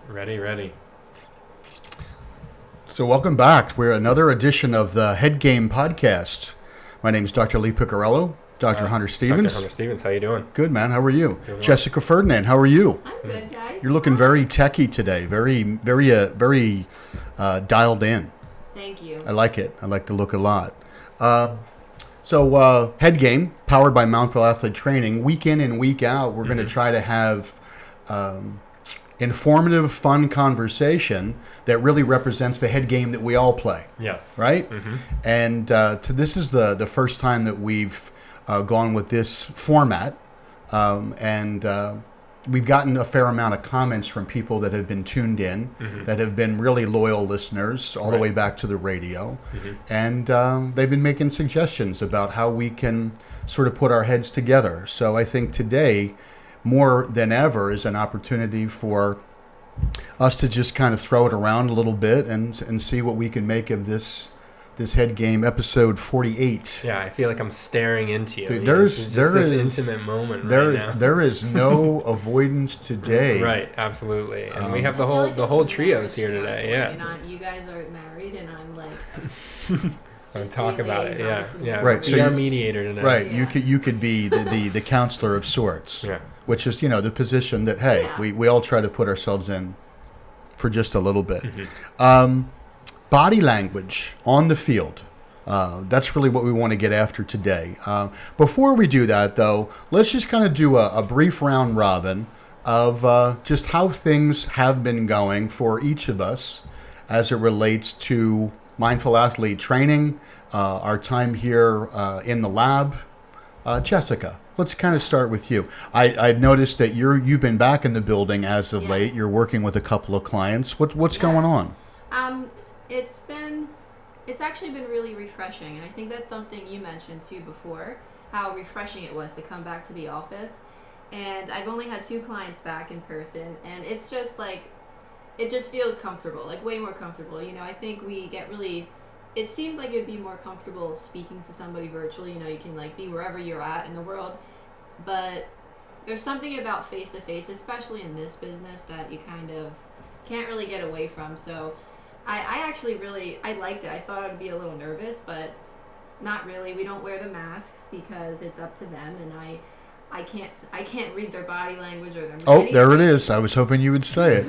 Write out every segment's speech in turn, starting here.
Ready. So welcome back. We're another edition of the Head Game podcast. My name is Dr. Lee Picariello, Dr. Hunter Stevens. Dr. Hunter Stevens, how you doing? Good, man. How are you? Doing well. Jessica Ferdinand, how are you? I'm good, guys. You're looking very techie today. Very dialed in. Thank you. I like it. I like the look a lot. So Head Game, powered by Mountville Athlete Training. Week in and week out, we're going to try to have informative, fun conversation that really represents the head game that we all play. Yes. Right? Mm-hmm. And this is the first time that we've gone with this format. And we've gotten a fair amount of comments from people that have been tuned in, that have been really loyal listeners all the way back to the radio. And they've been making suggestions about how we can sort of put our heads together. So I think today, more than ever, is an opportunity for us to just kind of throw it around a little bit and see what we can make of this Head Game episode 48. Yeah, I feel like I'm staring into you. Dude, This is this intimate moment right now. There is no avoidance today. Right, absolutely. And we have the whole trios here today. Yeah. And you guys are married, and I'm like. Let's talk about it. Yeah. Right. Be our mediator tonight. Right. Yeah. You could be the counselor of sorts. Yeah. Which is the position that we all try to put ourselves in for just a little bit. Body language on the field. That's really what we want to get after today. Before we do that, though, let's just kind of do a brief round robin of just how things have been going for each of us as it relates to mindful athlete training, our time here in the lab. Jessica, let's kind of start with you. I've noticed that you've been back in the building as of late. You're working with a couple of clients. What's going on? It's actually been really refreshing, and I think that's something you mentioned too before, how refreshing it was to come back to the office. And I've only had 2 clients back in person, and it's just like, it just feels comfortable, like way more comfortable. I think we get really, it seemed like it'd be more comfortable speaking to somebody virtually. You can like be wherever you're at in the world, but there's something about face to face, especially in this business, that you kind of can't really get away from. So I actually I liked it. I thought I'd be a little nervous, but not really. We don't wear the masks because it's up to them, and I can't read their body language or their anything. There it is. I was hoping you would say it.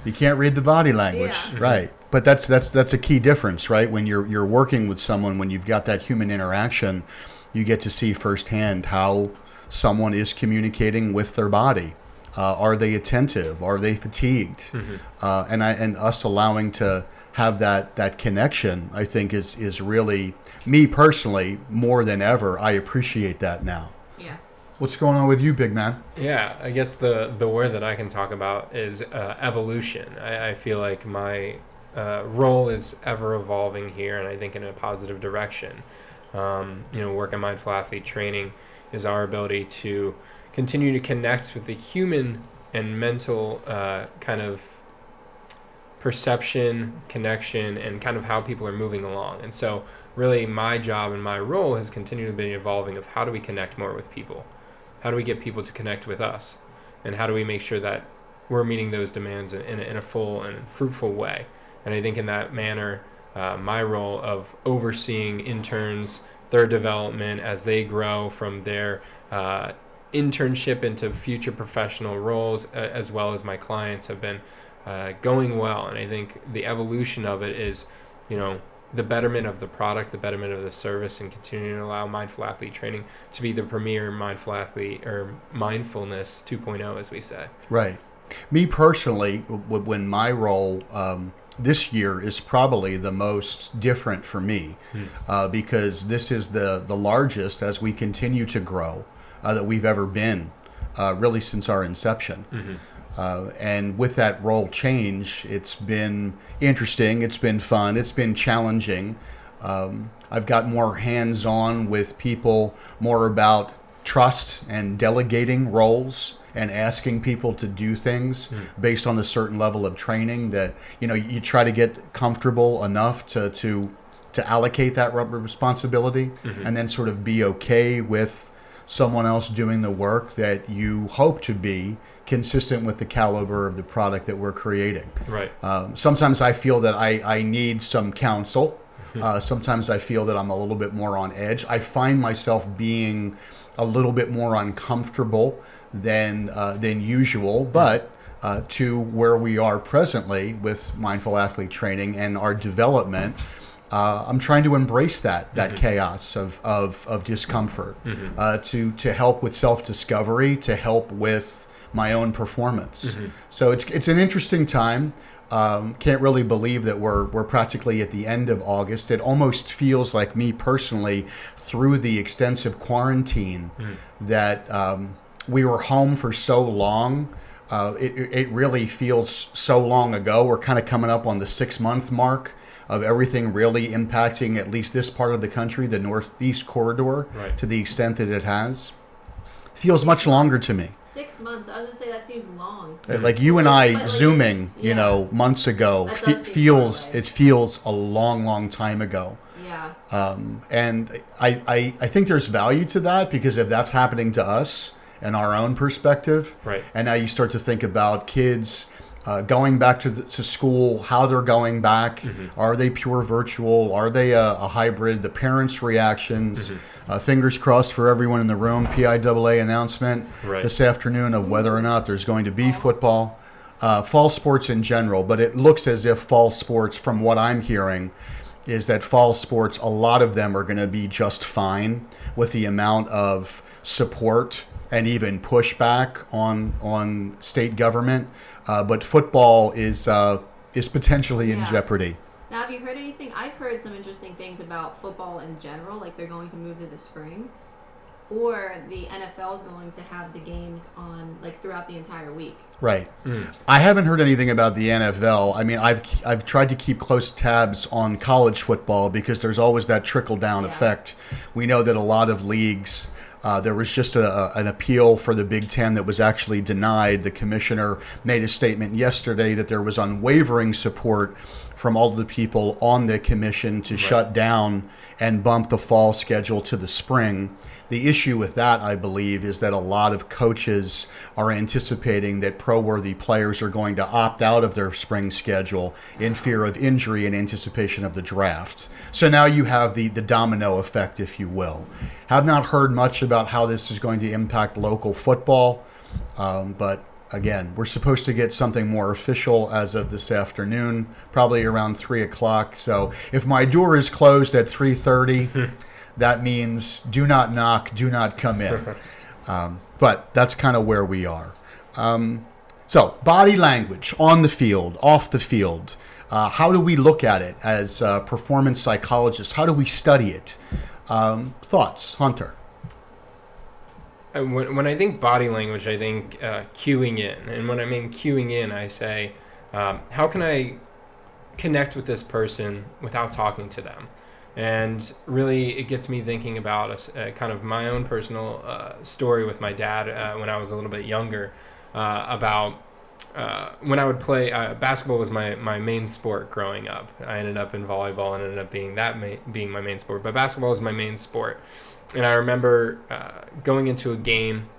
You can't read the body language, right? But that's a key difference, right? When you're working with someone, when you've got that human interaction, you get to see firsthand how someone is communicating with their body. Are they attentive? Are they fatigued? And us allowing to have that connection, I think is really, me personally, more than ever, I appreciate that now. Yeah. What's going on with you, big man? Yeah, I guess the word that I can talk about is evolution. I feel like my role is ever evolving here, and I think in a positive direction. Work in mindful athlete training is our ability to continue to connect with the human and mental kind of perception, connection, and kind of how people are moving along. And so really my job and my role has continued to be evolving of how do we connect more with people? How do we get people to connect with us? And how do we make sure that we're meeting those demands in a full and fruitful way? And I think in that manner, my role of overseeing interns, their development as they grow from their internship into future professional roles, as well as my clients, have been going well. And I think the evolution of it is, the betterment of the product, the betterment of the service, and continuing to allow mindful athlete training to be the premier mindful athlete, or mindfulness 2.0, as we say. Right. Me personally, when my role this year is probably the most different for me, because this is the largest, as we continue to grow, that we've ever been, really since our inception. And with that role change, it's been interesting, it's been fun, it's been challenging. I've got more hands-on with people, more about trust and delegating roles and asking people to do things based on a certain level of training that, you try to get comfortable enough to allocate that responsibility, and then sort of be okay with someone else doing the work that you hope to be consistent with the caliber of the product that we're creating. Right. Sometimes I feel that I need some counsel. Sometimes I feel that I'm a little bit more on edge. I find myself being a little bit more uncomfortable than usual, but to where we are presently with mindful athlete training and our development, I'm trying to embrace that chaos of discomfort, to help with self-discovery, to help with my own performance. So it's an interesting time. Can't really believe that we're practically at the end of August. It almost feels like, me personally, through the extensive quarantine, that we were home for so long. It really feels so long ago. We're kind of coming up on the 6-month mark of everything really impacting at least this part of the country, the Northeast corridor, right, to the extent that it has. Feels much longer to me. 6 months. I was gonna say that seems long. Like you and I But, Zooming, yeah. Months ago, That does seem feels far away. it feels a long time ago. Yeah. And I think there's value to that, because if that's happening to us and our own perspective, Right. and now you start to think about kids going back to school, how they're going back. Are they pure virtual? Are they a hybrid? The parents' reactions. Fingers crossed for everyone in the room. PIAA announcement this afternoon of whether or not there's going to be football. Fall sports in general, but it looks as if fall sports, from what I'm hearing, is that fall sports, a lot of them are going to be just fine with the amount of support and even pushback on state government. But football is potentially in jeopardy. Now, have you heard anything? I've heard some interesting things about football in general, like they're going to move to the spring, or the NFL is going to have the games on throughout the entire week. Right. I haven't heard anything about the NFL. I mean, I've tried to keep close tabs on college football, because there's always that trickle down effect. We know that a lot of leagues. There was just an appeal for the Big Ten that was actually denied. The commissioner made a statement yesterday that there was unwavering support from all of the people on the commission to shut down and bump the fall schedule to the spring. The issue with that, I believe, is that a lot of coaches are anticipating that pro-worthy players are going to opt out of their spring schedule in fear of injury in anticipation of the draft. So now you have the domino effect, if you will. Have not heard much about how this is going to impact local football, but again, we're supposed to get something more official as of this afternoon, probably around 3 o'clock. So if my door is closed at 3:30, that means do not knock, do not come in. But that's kind of where we are. So body language on the field, off the field. How do we look at it as performance psychologists? How do we study it? Thoughts, Hunter? When I think body language, I think cueing in. And when I mean cueing in, I say, how can I connect with this person without talking to them? And really, it gets me thinking about kind of my own personal story with my dad when I was a little bit younger, about when I would play. Basketball was my main sport growing up. I ended up in volleyball and ended up being my main sport. But basketball was my main sport. And I remember going into a game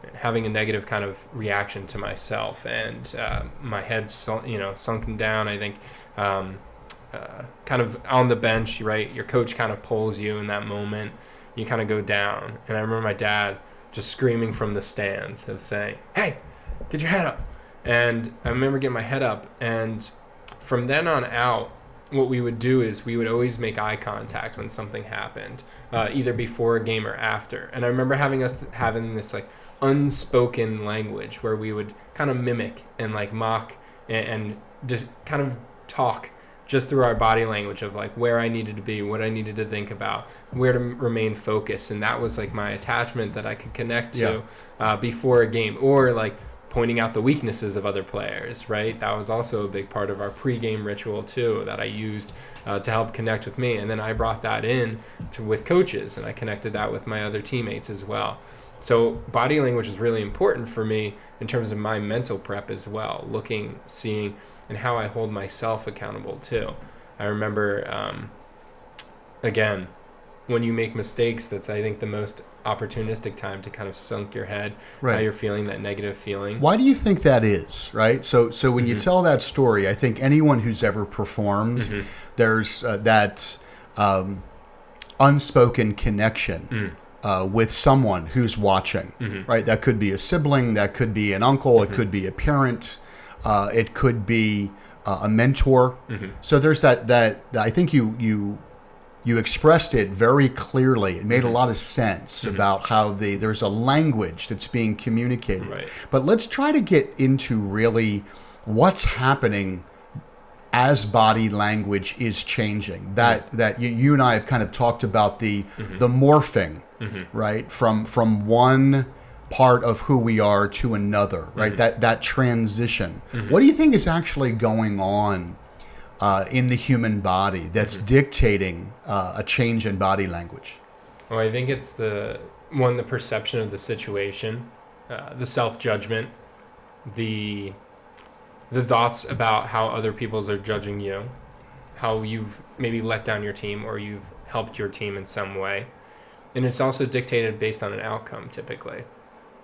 and having a negative kind of reaction to myself, and my head sunken down. I think kind of on the bench, right? Your coach kind of pulls you in that moment. You kind of go down. And I remember my dad just screaming from the stands of saying, "Hey, get your head up." And I remember getting my head up. And from then on out, what we would do is we would always make eye contact when something happened, either before a game or after. And I remember having this unspoken language where we would kind of mimic and mock and just kind of talk just through our body language of where I needed to be, what I needed to think about, where to remain focused. And that was my attachment that I could connect to before a game, or pointing out the weaknesses of other players, right? That was also a big part of our pregame ritual too, that I used to help connect with me. And then I brought that in with coaches, and I connected that with my other teammates as well. So body language is really important for me in terms of my mental prep as well, looking, seeing, and how I hold myself accountable too. I remember, again, when you make mistakes, that's, I think, the most opportunistic time to kind of sunk your head, Right. how you're feeling, that negative feeling. Why do you think that is, right? So when you tell that story, I think anyone who's ever performed, there's that unspoken connection with someone who's watching, right? That could be a sibling, that could be an uncle, it could be a parent, it could be a mentor. So there's that I think you expressed it very clearly. It made a lot of sense about how there's a language that's being communicated. Right. But let's try to get into really what's happening as body language is changing. That you and I have kind of talked about the morphing, right, from one part of who we are to another, right? That transition. What do you think is actually going on in the human body that's dictating a change in body language? Well, I think it's the perception of the situation, the self-judgment, the thoughts about how other people's are judging you, how you've maybe let down your team or you've helped your team in some way. And it's also dictated based on an outcome, typically.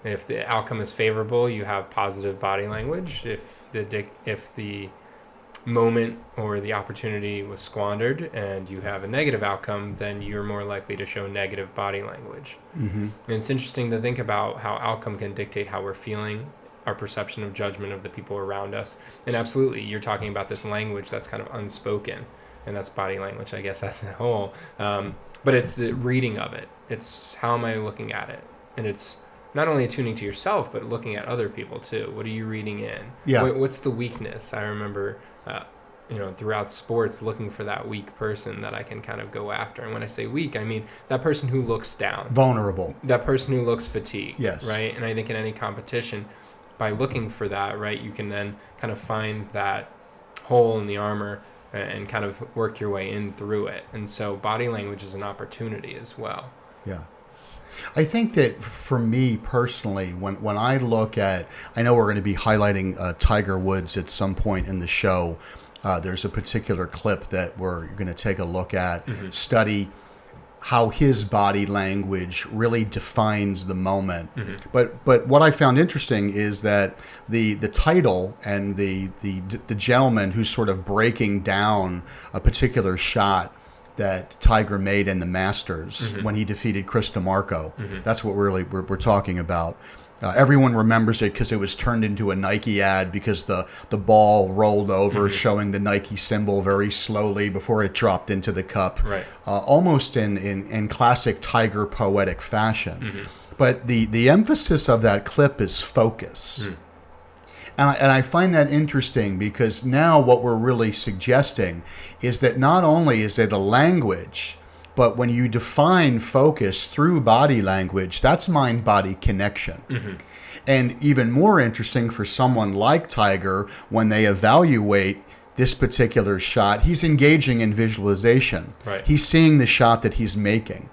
If the outcome is favorable, you have positive body language. If the moment or the opportunity was squandered and you have a negative outcome, then you're more likely to show negative body language. And it's interesting to think about how outcome can dictate how we're feeling, our perception of judgment of the people around us. And absolutely, you're talking about this language that's kind of unspoken, and that's body language, I guess, as a whole. But it's the reading of it. It's how am I looking at it? And it's not only attuning to yourself, but looking at other people too. What are you reading in? Yeah. What's the weakness? I remember, throughout sports, looking for that weak person that I can kind of go after. And when I say weak, I mean that person who looks down. Vulnerable. That person who looks fatigued. Yes. Right? And I think in any competition, by looking for that, right, you can then kind of find that hole in the armor and kind of work your way in through it. And so body language is an opportunity as well. Yeah. I think that for me personally, when I look at, I know we're going to be highlighting Tiger Woods at some point in the show. There's a particular clip that we're going to take a look at, study how his body language really defines the moment. But what I found interesting is that the title and the gentleman who's sort of breaking down a particular shot that Tiger made in the Masters when he defeated Chris DeMarco. That's what we're talking about. Everyone remembers it because it was turned into a Nike ad because the ball rolled over, showing the Nike symbol very slowly before it dropped into the cup, Right. Almost in classic Tiger poetic fashion. But the emphasis of that clip is focus. And I find that interesting because now what we're really suggesting is that not only is it a language, but when you define focus through body language, that's mind-body connection. And even more interesting for someone like Tiger, when they evaluate this particular shot, he's engaging in visualization. Right. He's seeing the shot that he's making.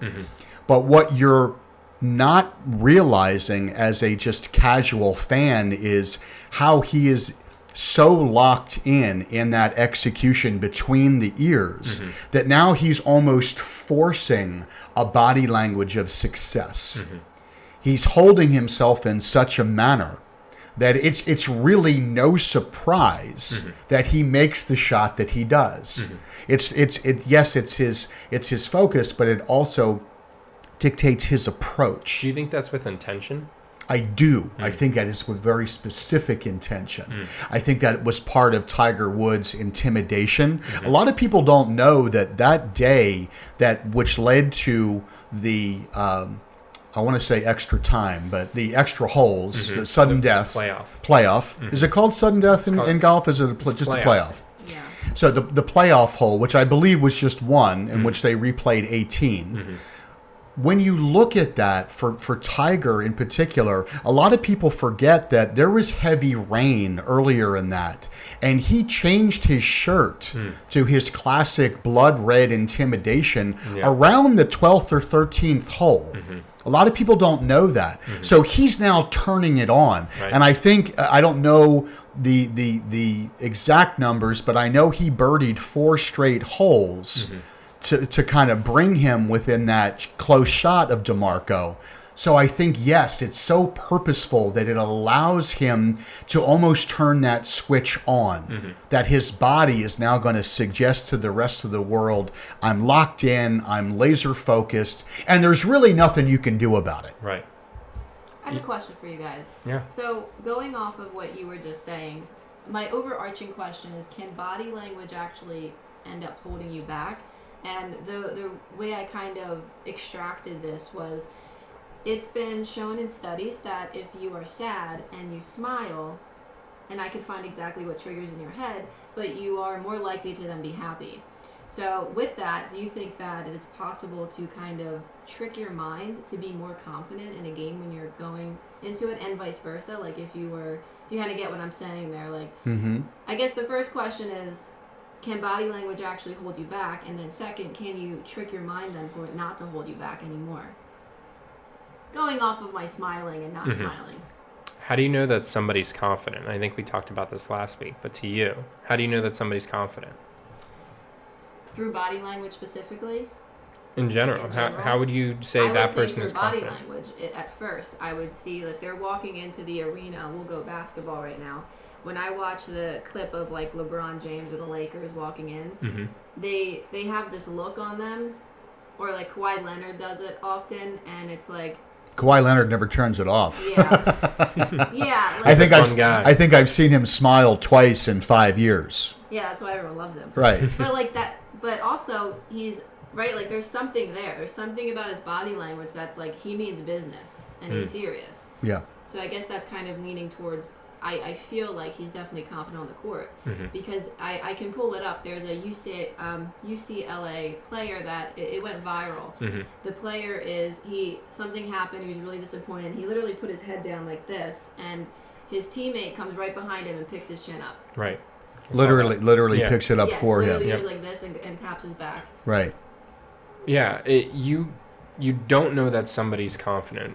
But what you're not realizing as a just casual fan is how he is so locked in that execution between the ears that now he's almost forcing a body language of success. He's holding himself in such a manner that it's really no surprise that he makes the shot that he does. It's his focus, but it also dictates his approach. Do you think that's with intention? I do. I think that is with very specific intention. I think that was part of Tiger Woods' intimidation. A lot of people don't know that day, which led to the, I want to say extra time, but the extra holes, the sudden death. Playoff. Is it called sudden death in golf? Is it just a playoff? Yeah. So the playoff hole, which I believe was just one, in which they replayed 18. When you look at that, for Tiger in particular, a lot of people forget that there was heavy rain earlier in that. And he changed his shirt to his classic blood red intimidation around the 12th or 13th hole. A lot of people don't know that. So he's now turning it on. Right. And I think, I don't know the exact numbers, but I know he birdied 4 straight holes to kind of bring him within that close shot of DeMarco. So I think, yes, it's so purposeful that it allows him to almost turn that switch on, that his body is now going to suggest to the rest of the world, I'm locked in, I'm laser focused, and there's really nothing you can do about it. Right. I have a question for you guys. Yeah. So going off of what you were just saying, my overarching question is, can body language actually end up holding you back? And the way I kind of extracted this was, it's been shown in studies that if you are sad and you smile, and I can find exactly what triggers in your head, but you are more likely to then be happy. So with that, do you think that it's possible to kind of trick your mind to be more confident in a game when you're going into it, and vice versa? Like if you kind of get what I'm saying there, like, I guess the first question is, can body language actually hold you back? And then second, can you trick your mind then for it not to hold you back anymore? Going off of my smiling and not smiling. How do you know that somebody's confident? I think we talked about this last week, but to you, how do you know that somebody's confident? Through body language specifically? In general, how would you say that person is confident? Body language, at first, I would see if they're walking into the arena, we'll go basketball right now. When I watch the clip of like LeBron James or the Lakers walking in, they have this look on them, or like Kawhi Leonard does it often, and it's like, Kawhi Leonard never turns it off. Yeah. Yeah. Like, I think I've seen him smile twice in 5 years. Yeah, that's why everyone loves him. Right. But like that, but also he's right. Like there's something there. There's something about his body language that's like he means business and he's serious. Yeah. So I guess that's kind of leaning towards. I feel like he's definitely confident on the court because I can pull it up. There's a UCLA player that it went viral. The player something happened. He was really disappointed. He literally put his head down like this, and his teammate comes right behind him and picks his chin up. Right. Literally picks it up for him. Yes, literally like this and taps his back. Right. Yeah. You don't know that somebody's confident.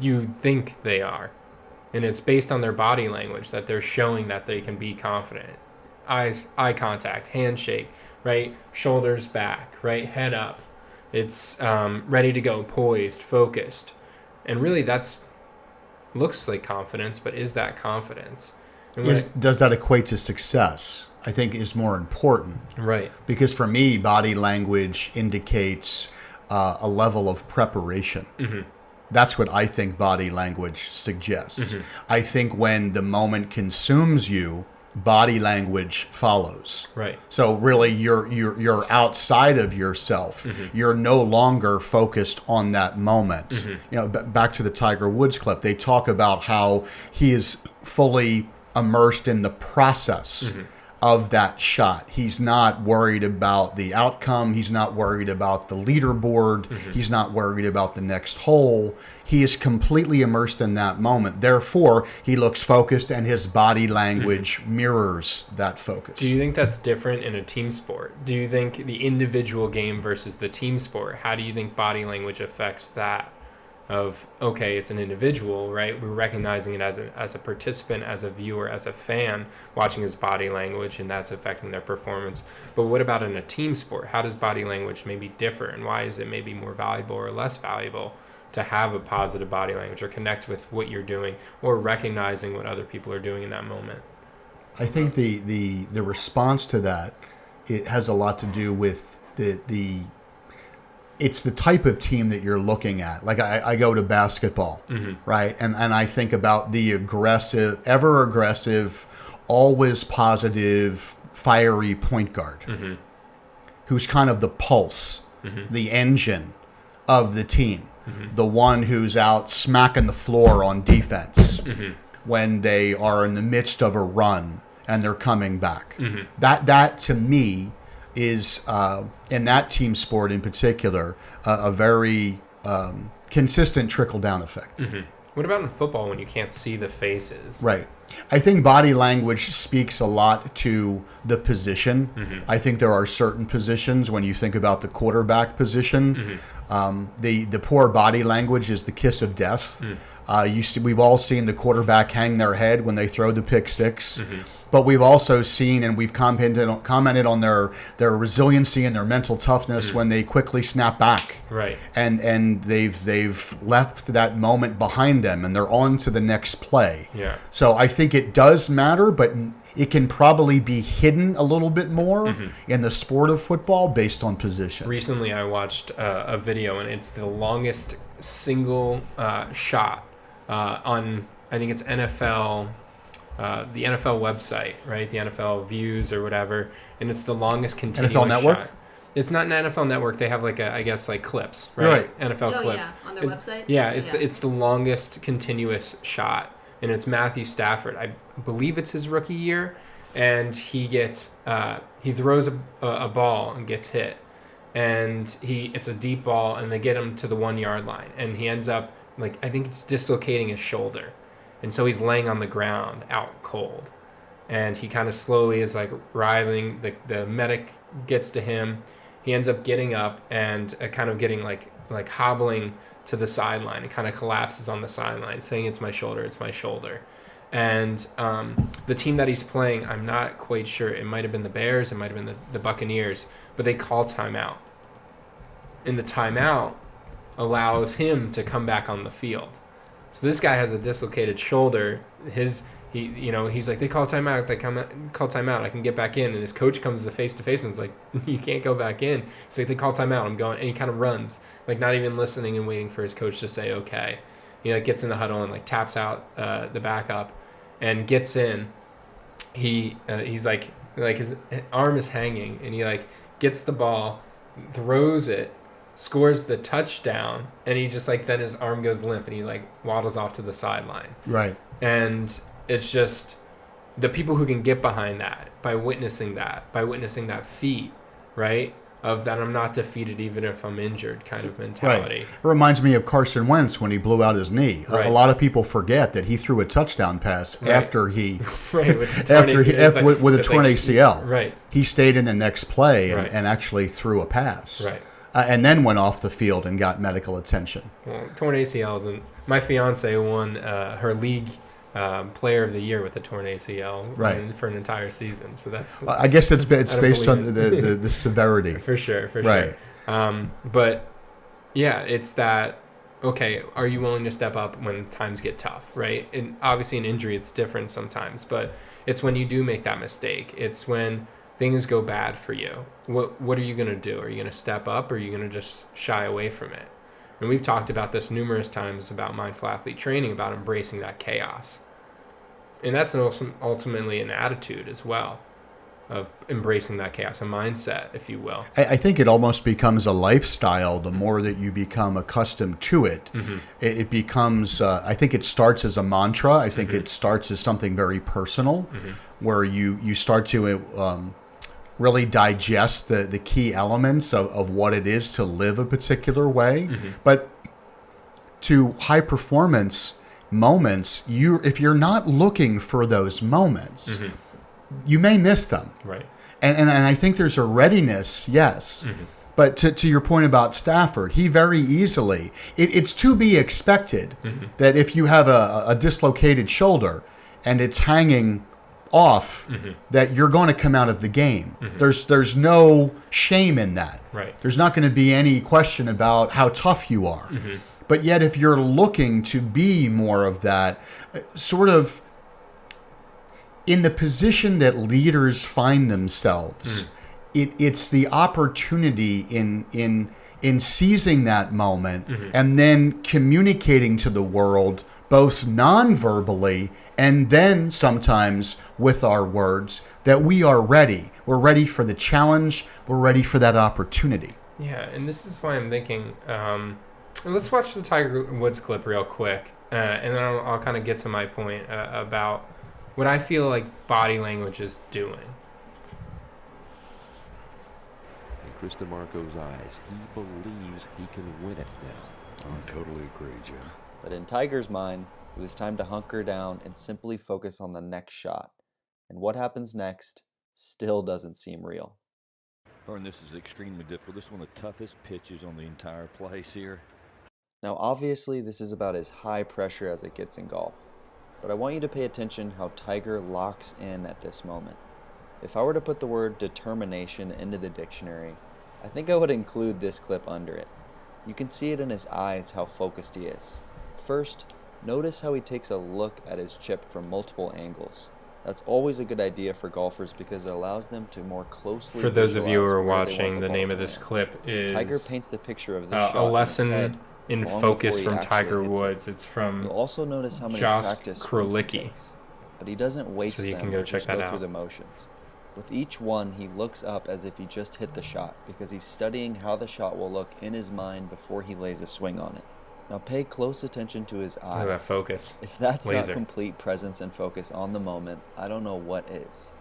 You think they are. And it's based on their body language that they're showing that they can be confident. Eye contact, handshake, right? Shoulders back, right? Head up. It's ready to go, poised, focused. And really looks like confidence, but is that confidence? Does that equate to success? I think is more important. Right. Because for me, body language indicates a level of preparation. That's what I think body language suggests. I think when the moment consumes you, body language follows. Right. So really, you're outside of yourself. You're no longer focused on that moment. You know, back to the Tiger Woods clip, they talk about how he is fully immersed in the process of that shot. He's not worried about the outcome. He's not worried about the leaderboard. He's not worried about the next hole. He is completely immersed in that moment. Therefore, he looks focused and his body language mirrors that focus. Do you think that's different in a team sport? Do you think the individual game versus the team sport, how do you think body language affects that? Of, okay, it's an individual, right? We're recognizing it as a participant, as a viewer, as a fan, watching his body language, and that's affecting their performance. But what about in a team sport? How does body language maybe differ, and why is it maybe more valuable or less valuable to have a positive body language or connect with what you're doing or recognizing what other people are doing in that moment? I think the response to that, it has a lot to do with it's the type of team that you're looking at. Like I go to basketball, right? And I think about the aggressive, ever aggressive, always positive, fiery point guard who's kind of the pulse, the engine of the team, the one who's out smacking the floor on defense when they are in the midst of a run and they're coming back. That to me is, in that team sport in particular, a very consistent trickle-down effect. What about in football when you can't see the faces? Right. I think body language speaks a lot to the position. I think there are certain positions, when you think about the quarterback position, the poor body language is the kiss of death. We've all seen the quarterback hang their head when they throw the pick six. But we've also seen, and we've commented on their resiliency and their mental toughness when they quickly snap back. Right. And they've left that moment behind them, and they're on to the next play. Yeah. So I think it does matter, but it can probably be hidden a little bit more in the sport of football based on position. Recently, I watched a video, and it's the longest single shot on, I think it's NFL, the NFL website, right? The NFL views or whatever, and it's the longest continuous NFL Network? shot. It's not an NFL Network. They have like I guess like clips, right? NFL clips. Yeah, on their website. Yeah, it's the longest continuous shot, and it's Matthew Stafford. I believe it's his rookie year, and he gets he throws a ball and gets hit, and it's a deep ball, and they get him to the 1 yard line, and he ends up like I think it's dislocating his shoulder, and so he's laying on the ground out cold, and he kind of slowly is like writhing. The medic gets to him. He ends up getting up and kind of getting like hobbling to the sideline and kind of collapses on the sideline, saying, "It's my shoulder, it's my shoulder." And the team that he's playing, I'm not quite sure. It might have been the Bears, it might have been the Buccaneers, but they call timeout. And the timeout allows him to come back on the field. So this guy has a dislocated shoulder. He's like, they call timeout. Call timeout. I can get back in. And his coach comes to face and is like, you can't go back in. He's like, they call timeout. I'm going. And he kind of runs, like not even listening and waiting for his coach to say okay. He like gets in the huddle and like taps out the backup and gets in. He's like his arm is hanging, and he like gets the ball, throws it, scores the touchdown, and he just like then his arm goes limp and he like waddles off to the sideline. Right. And it's just the people who can get behind that by witnessing that feat, right? Of that I'm not defeated even if I'm injured kind of mentality. Right. It reminds me of Carson Wentz when he blew out his knee. Right. A lot of people forget that he threw a touchdown pass after he with a torn ACL. Right. He stayed in the next play and, Right. and actually threw a pass. Right. And then went off the field and got medical attention. Well, torn ACLs, and my fiance won her league player of the year with a torn ACL right. for an entire season. So that's. I guess it's based on the severity. For sure. Right. But yeah, it's that. Okay, are you willing to step up when times get tough, right? And obviously, an injury it's different sometimes, but it's when you do make that mistake. It's when things go bad for you. What are you going to do? Are you going to step up, or are you going to just shy away from it? And we've talked about this numerous times about mindful athlete training, about embracing that chaos. And that's ultimately an attitude as well, of embracing that chaos, a mindset, if you will. I think it almost becomes a lifestyle the more that you become accustomed to it. Mm-hmm. It becomes, I think it starts as a mantra. I think it starts as something very personal, where you start to really digest the key elements of what it is to live a particular way. But to high performance moments, if you're not looking for those moments, you may miss them. Right. And I think there's a readiness, yes. But to your point about Stafford, he very easily, it's to be expected that if you have a dislocated shoulder and it's hanging off, that you're going to come out of the game. There's no shame in that. Right. There's not going to be any question about how tough you are. But yet if you're looking to be more of that, sort of in the position that leaders find themselves, it's the opportunity in seizing that moment and then communicating to the world both non-verbally and then sometimes with our words that we are ready. We're ready for the challenge. We're ready for that opportunity. Yeah, and this is why I'm thinking, let's watch the Tiger Woods clip real quick, and then I'll kind of get to my point about what I feel like body language is doing. In Chris DeMarco's eyes, he believes he can win it now. I totally agree, Jim. But in Tiger's mind, it was time to hunker down and simply focus on the next shot. And what happens next still doesn't seem real. Vern, this is extremely difficult. This is one of the toughest pitches on the entire place here. Now, obviously, this is about as high pressure as it gets in golf. But I want you to pay attention how Tiger locks in at this moment. If I were to put the word determination into the dictionary, I think I would include this clip under it. You can see it in his eyes how focused he is. First, notice how he takes a look at his chip from multiple angles. That's always a good idea for golfers because it allows them to more closely For those of you who visualize are where they want watching, the ball name to of this land. clip is Tiger paints the picture of this a shot in his lesson head in long focus before he from actually Tiger hits it. Woods. It's from You'll also notice how many Josh practice swings he Krolicki. takes, but he doesn't waste So you them can go or check just that go out. through the motions. With each one, he looks up as if he just hit the shot because he's studying how the shot will look in his mind before he lays a swing on it. Now pay close attention to his Look at that eyes. focus. If that's Laser. not complete presence and focus on the moment, I don't know what is.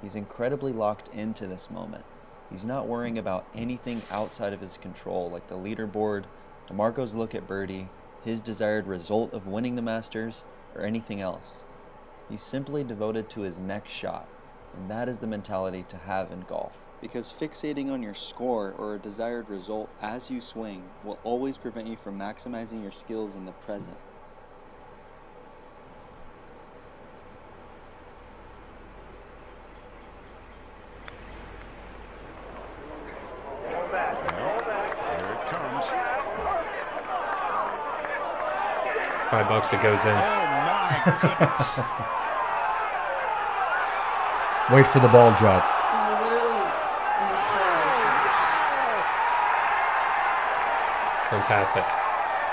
He's incredibly locked into this moment. He's not worrying about anything outside of his control, like the leaderboard, DeMarco's look at birdie, his desired result of winning the Masters, or anything else. He's simply devoted to his next shot, and that is the mentality to have in golf. Because fixating on your score or a desired result as you swing will always prevent you from maximizing your skills in the present. There it comes. $5 it goes in. Oh, my goodness. Wait for the ball drop. Literally an incredible shot. Fantastic.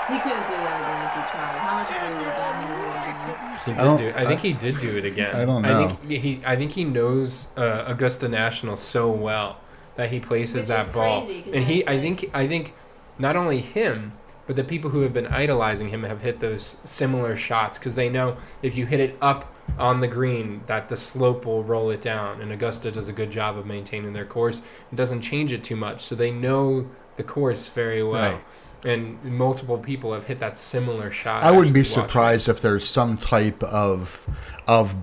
He couldn't do that again if he tried. How much money would bet him to do it again? He I don't- did do. I think he did do it again. I don't know. I think he knows Augusta National so well that he places Which that is ball. crazy, 'cause And he, that's I think, not only him, but the people who have been idolizing him have hit those similar shots because they know if you hit it up on the green, that the slope will roll it down. And Augusta does a good job of maintaining their course and doesn't change it too much, so they know the course very well. Right. And multiple people have hit that similar shot. I wouldn't be actually watching. surprised if there's some type of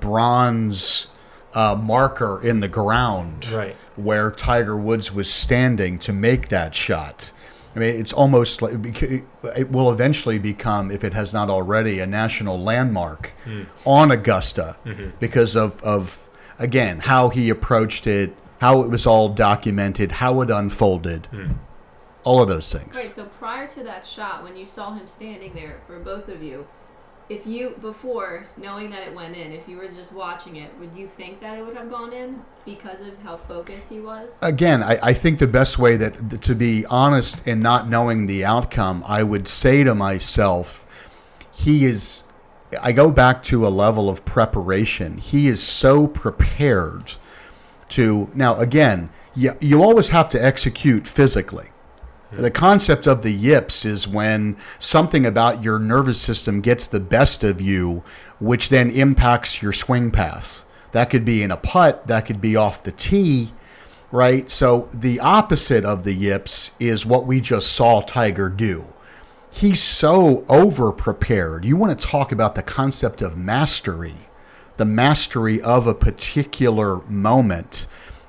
bronze marker in the ground Right. where Tiger Woods was standing to make that shot. I mean, it's almost like it will eventually become, if it has not already, a national landmark on Augusta because of again how he approached it, how it was all documented, how it unfolded, all of those things. Right, so prior to that shot, when you saw him standing there, for both of you, if you, before knowing that it went in, if you were just watching it, would you think that it would have gone in because of how focused he was? Again, I think the best way that to be honest and not knowing the outcome, I would say to myself, I go back to a level of preparation. He is so prepared to, now again, you always have to execute physically. The concept of the yips is when something about your nervous system gets the best of you, which then impacts your swing path. That could be in a putt, that could be off the tee, right? So the opposite of the yips is what we just saw Tiger do. He's so over-prepared. You want to talk about the concept of mastery, the mastery of a particular moment.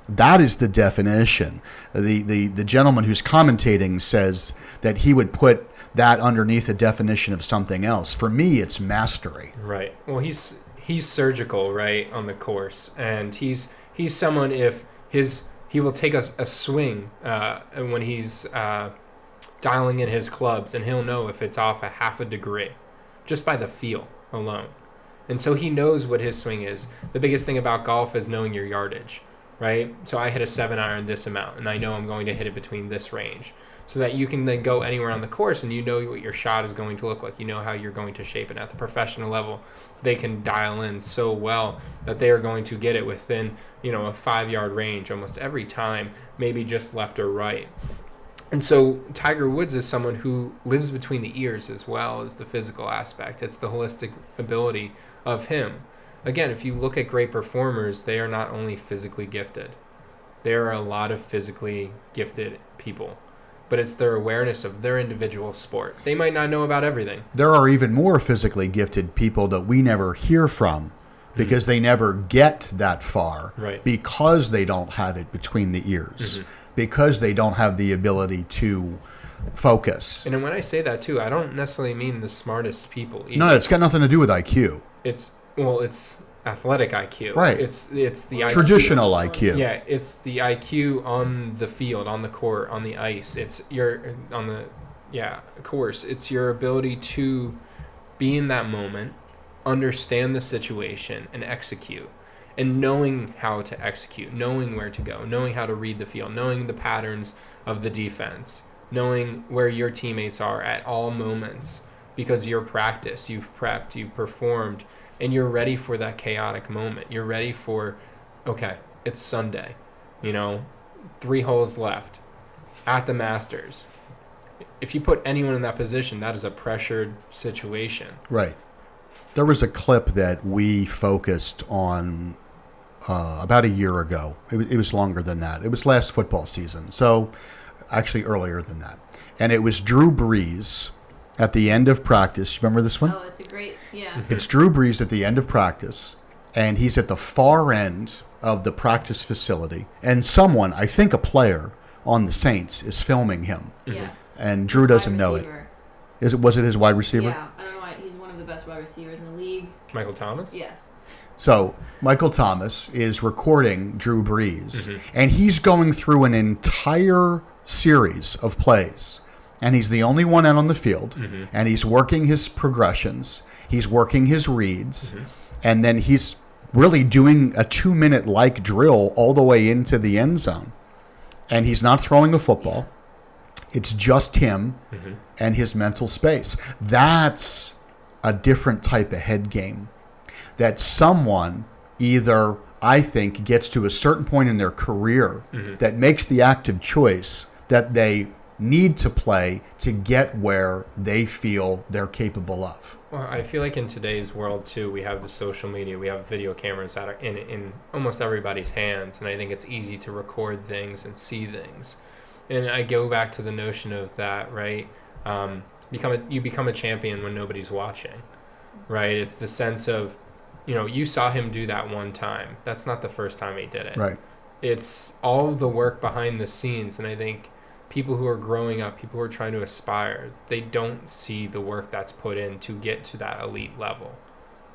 That is the definition. The gentleman who's commentating says that he would put that underneath the definition of something else. For me, it's mastery. Right. Well, he's surgical, right, on the course, and he's someone if he will take a swing when he's dialing in his clubs, and he'll know if it's off a half a degree just by the feel alone. And so he knows what his swing is. The biggest thing about golf is knowing your yardage. Right? So I hit a 7-iron this amount, and I know I'm going to hit it between this range. So that you can then go anywhere on the course, and you know what your shot is going to look like. You know how you're going to shape it. At the professional level, they can dial in so well that they are going to get it within, a 5-yard range almost every time, maybe just left or right. And so Tiger Woods is someone who lives between the ears as well as the physical aspect. It's the holistic ability of him. Again, if you look at great performers, they are not only physically gifted. There are a lot of physically gifted people, but it's their awareness of their individual sport. They might not know about everything. There are even more physically gifted people that we never hear from because they never get that far, Right. because they don't have it between the ears, because they don't have the ability to focus. And then when I say that too, I don't necessarily mean the smartest people either. No, it's got nothing to do with IQ. It's athletic IQ. Right. It's the IQ. Traditional IQ. Yeah, it's the IQ on the field, on the court, on the ice. It's your course. It's your ability to be in that moment, understand the situation, and execute. And knowing how to execute, knowing where to go, knowing how to read the field, knowing the patterns of the defense, knowing where your teammates are at all moments, because you're practiced, you've prepped, you've performed, and you're ready for that chaotic moment. You're ready for, okay, it's Sunday, 3 holes left at the Masters. If you put anyone in that position, that is a pressured situation. Right. There was a clip that we focused on about a year ago. It was longer than that. It was last football season, so actually earlier than that. And it was Drew Brees at the end of practice. You remember this one? Oh, it's a great, yeah. It's Drew Brees at the end of practice, and he's at the far end of the practice facility. And someone, I think a player on the Saints, is filming him. Yes. And Drew doesn't know it. Was it his wide receiver? Yeah, I don't know why. He's one of the best wide receivers in the league. Michael Thomas? Yes. So Michael Thomas is recording Drew Brees, and he's going through an entire series of plays. And he's the only one out on the field, and he's working his progressions. He's working his reads, and then he's really doing a 2-minute like drill all the way into the end zone. And he's not throwing a football. It's just him and his mental space. That's a different type of head game that someone either, I think, gets to a certain point in their career that makes the active choice that they need to play to get where they feel they're capable of. Well, I feel like in today's world, too, we have the social media, we have video cameras that are in almost everybody's hands, and I think it's easy to record things and see things. And I go back to the notion of that, right? You become a champion when nobody's watching, right? It's the sense of, you saw him do that one time. That's not the first time he did it. Right. It's all of the work behind the scenes, and I think people who are growing up, people who are trying to aspire, they don't see the work that's put in to get to that elite level,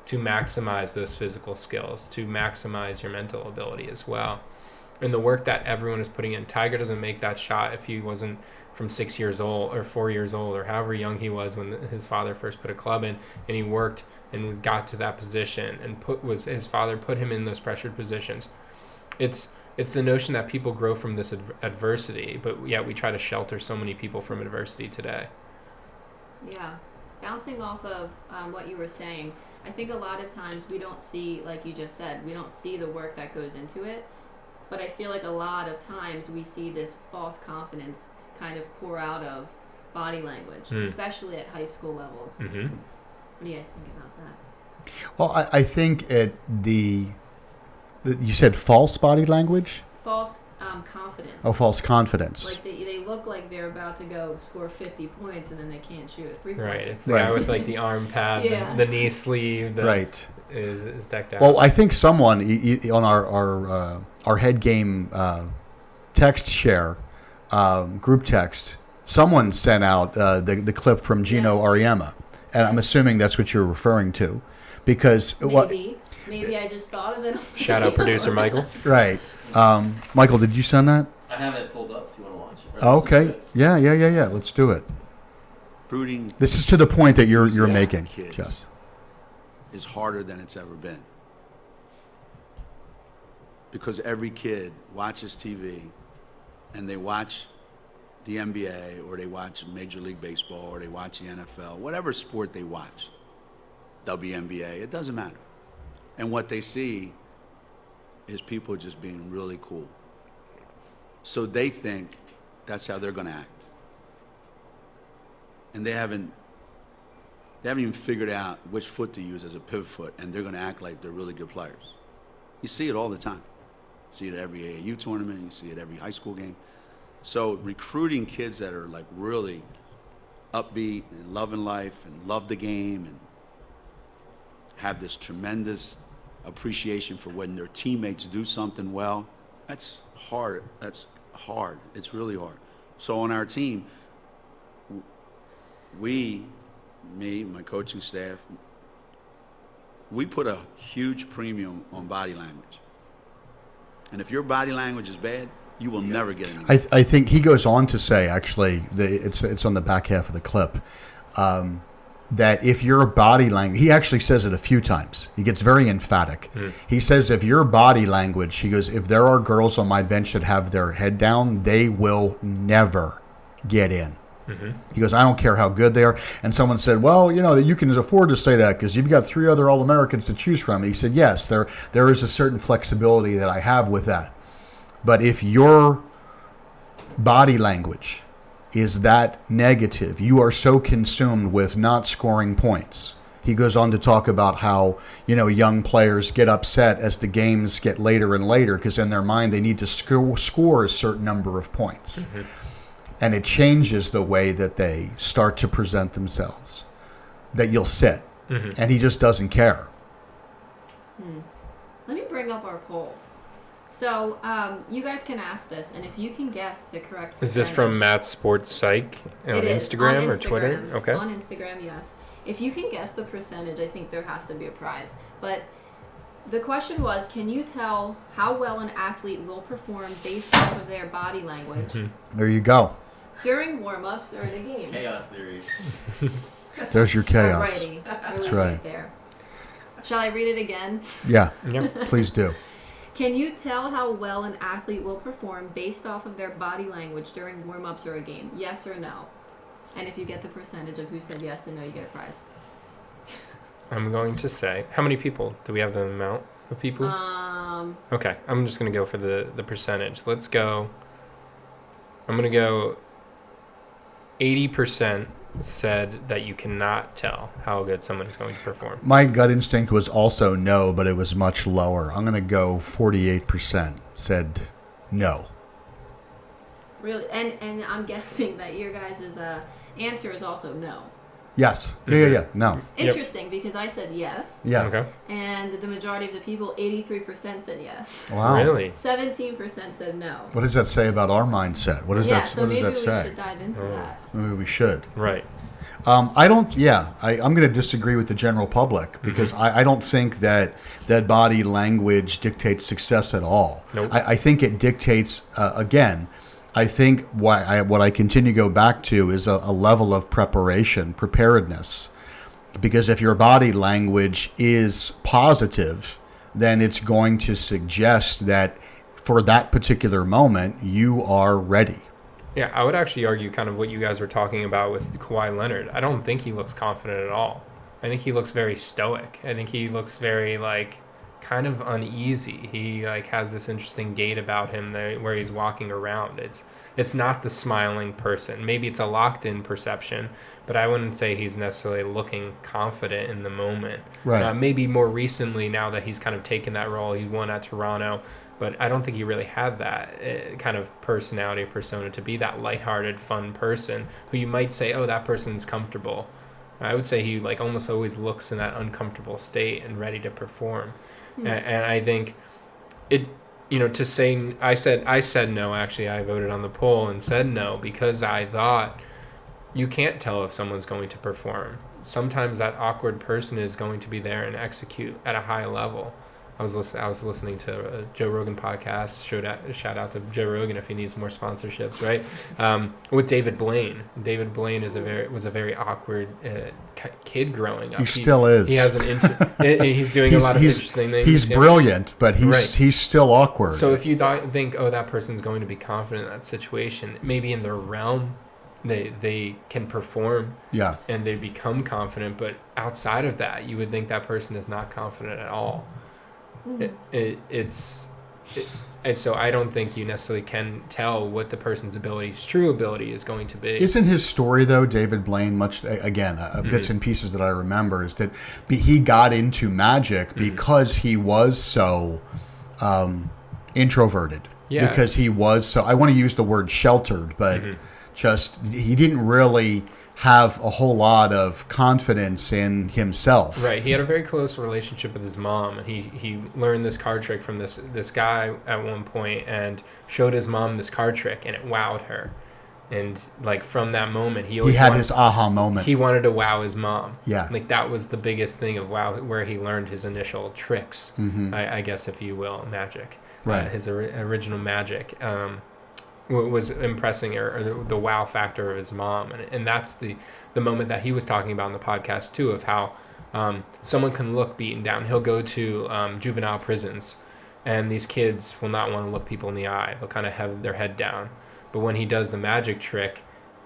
to maximize those physical skills, to maximize your mental ability as well. And the work that everyone is putting in. Tiger doesn't make that shot if he wasn't from 6 years old or 4 years old or however young he was when his father first put a club in, and he worked and got to that position and his father put him in those pressured positions. It's the notion that people grow from this adversity, but yet we try to shelter so many people from adversity today. Yeah. Bouncing off of what you were saying, I think a lot of times we don't see, like you just said, we don't see the work that goes into it. But I feel like a lot of times we see this false confidence kind of pour out of body language, especially at high school levels. What do you guys think about that? Well, I think you said false body language? False confidence. Oh, false confidence. Like they look like they're about to go score 50 points and then they can't shoot a 3-pointer. Right. It's the guy with like the arm pad, the knee sleeve, right. is decked out. Well, I think someone on our head game text share group text, someone sent out the clip from Gino Auriemma, and I'm assuming that's what you're referring to, because Maybe I just thought of it. Shout out producer Michael. Right. Michael, did you send that? I have it pulled up if you want to watch it. Oh, okay. Yeah. Let's do it. Recruiting. This is to the point that you're making, kids Jess. is harder than it's ever been. Because every kid watches TV and they watch the NBA or they watch Major League Baseball or they watch the NFL, whatever sport they watch, WNBA, it doesn't matter. And what they see is people just being really cool. So they think that's how they're going to act. And they haven't even figured out which foot to use as a pivot foot, and they're going to act like they're really good players. You see it all the time. You see it at every AAU tournament. You see it at every high school game. So recruiting kids that are like really upbeat and loving life and love the game and have this tremendous appreciation for when their teammates do something well, that's hard. It's really hard. So on our team, me, my coaching staff, we put a huge premium on body language. And if your body language is bad, you will never get any. I think he goes on to say, actually, it's on the back half of the clip, that if your body language, he actually says it a few times. He gets very emphatic. He says, if your body language, he goes, if there are girls on my bench that have their head down, they will never get in. He goes, I don't care how good they are. And someone said, well, you can afford to say that because you've got 3 other All-Americans to choose from. And he said, yes, there is a certain flexibility that I have with that. But if your body language is that negative, you are so consumed with not scoring points. He goes on to talk about how, young players get upset as the games get later and later because in their mind they need to score a certain number of points. And it changes the way that they start to present themselves, that you'll sit. And he just doesn't care. Let me bring up our poll. So you guys can ask this, and if you can guess the correct Is this from Matt's Sports Psych on Instagram or Twitter? Okay. On Instagram, yes. If you can guess the percentage, I think there has to be a prize. But the question was, can you tell how well an athlete will perform based off of their body language There you go. during warm-ups or in a game? Chaos theory. There's your chaos. Alrighty. That's We're right. there. Shall I read it again? Yeah, Yep. please do. Can you tell how well an athlete will perform based off of their body language during warm-ups or a game? Yes or no? And if you get the percentage of who said yes and no, you get a prize. I'm going to say, how many people? Do we have the amount of people? Okay, I'm just going to go for the percentage. Let's go. I'm going to go 80% said that you cannot tell how good someone is going to perform. My gut instinct was also no, but it was much lower. I'm going to go 48% said no. Really? And I'm guessing that your guys' answer is also no. Yes. Yeah. No. Interesting, because I said yes. Yeah. Okay. And the majority of the people, 83%, said yes. Wow. Really? 17% said no. What does that say about our mindset? What does Yeah, that so What does maybe that we say? should dive into that. Maybe we should. Right. I don't. Yeah, I'm going to disagree with the general public because I don't think that body language dictates success at all. Nope. I think it dictates again. I think what I continue to go back to is a level of preparedness. Because if your body language is positive, then it's going to suggest that for that particular moment, you are ready. Yeah, I would actually argue kind of what you guys were talking about with Kawhi Leonard. I don't think he looks confident at all. I think he looks very stoic. I think he looks very, kind of uneasy. He, has this interesting gait about him where he's walking around. It's not the smiling person. Maybe it's a locked-in perception, but I wouldn't say he's necessarily looking confident in the moment. Right. Maybe more recently, now that he's kind of taken that role, he won at Toronto, but I don't think he really had that kind of personality or persona to be that lighthearted, fun person who you might say, oh, that person's comfortable. I would say he almost always looks in that uncomfortable state and ready to perform. And I think it, to say, I said no, actually, I voted on the poll and said no because I thought you can't tell if someone's going to perform. Sometimes that awkward person is going to be there and execute at a high level. I was listening to a Joe Rogan podcast. Shout out to Joe Rogan if he needs more sponsorships, right? With David Blaine. David Blaine was a very awkward kid growing up. He still is. He has he's doing a lot of interesting things. He's brilliant, but he's still awkward. So if you think, oh, that person's going to be confident in that situation, maybe in their realm, they can perform. Yeah. And they become confident, but outside of that, you would think that person is not confident at all. And so I don't think you necessarily can tell what the person's true ability is going to be. Isn't his story, though, David Blaine, bits and pieces that I remember, is that he got into magic because he was so introverted. Yeah. Because he was so, I want to use the word sheltered, but he didn't really have a whole lot of confidence in himself. Right. He had a very close relationship with his mom, and he learned this card trick from this guy at one point and showed his mom this card trick, and it wowed her. And like from that moment, He had his aha moment. He wanted to wow his mom. Yeah. Like that was the biggest thing of wow, where he learned his initial tricks, I guess, if you will, magic. Right. His original magic was impressing, or the wow factor of his mom. And that's the moment that he was talking about in the podcast too, of how someone can look beaten down. He'll go to juvenile prisons, and these kids will not want to look people in the eye. They'll kind of have their head down. But when he does the magic trick,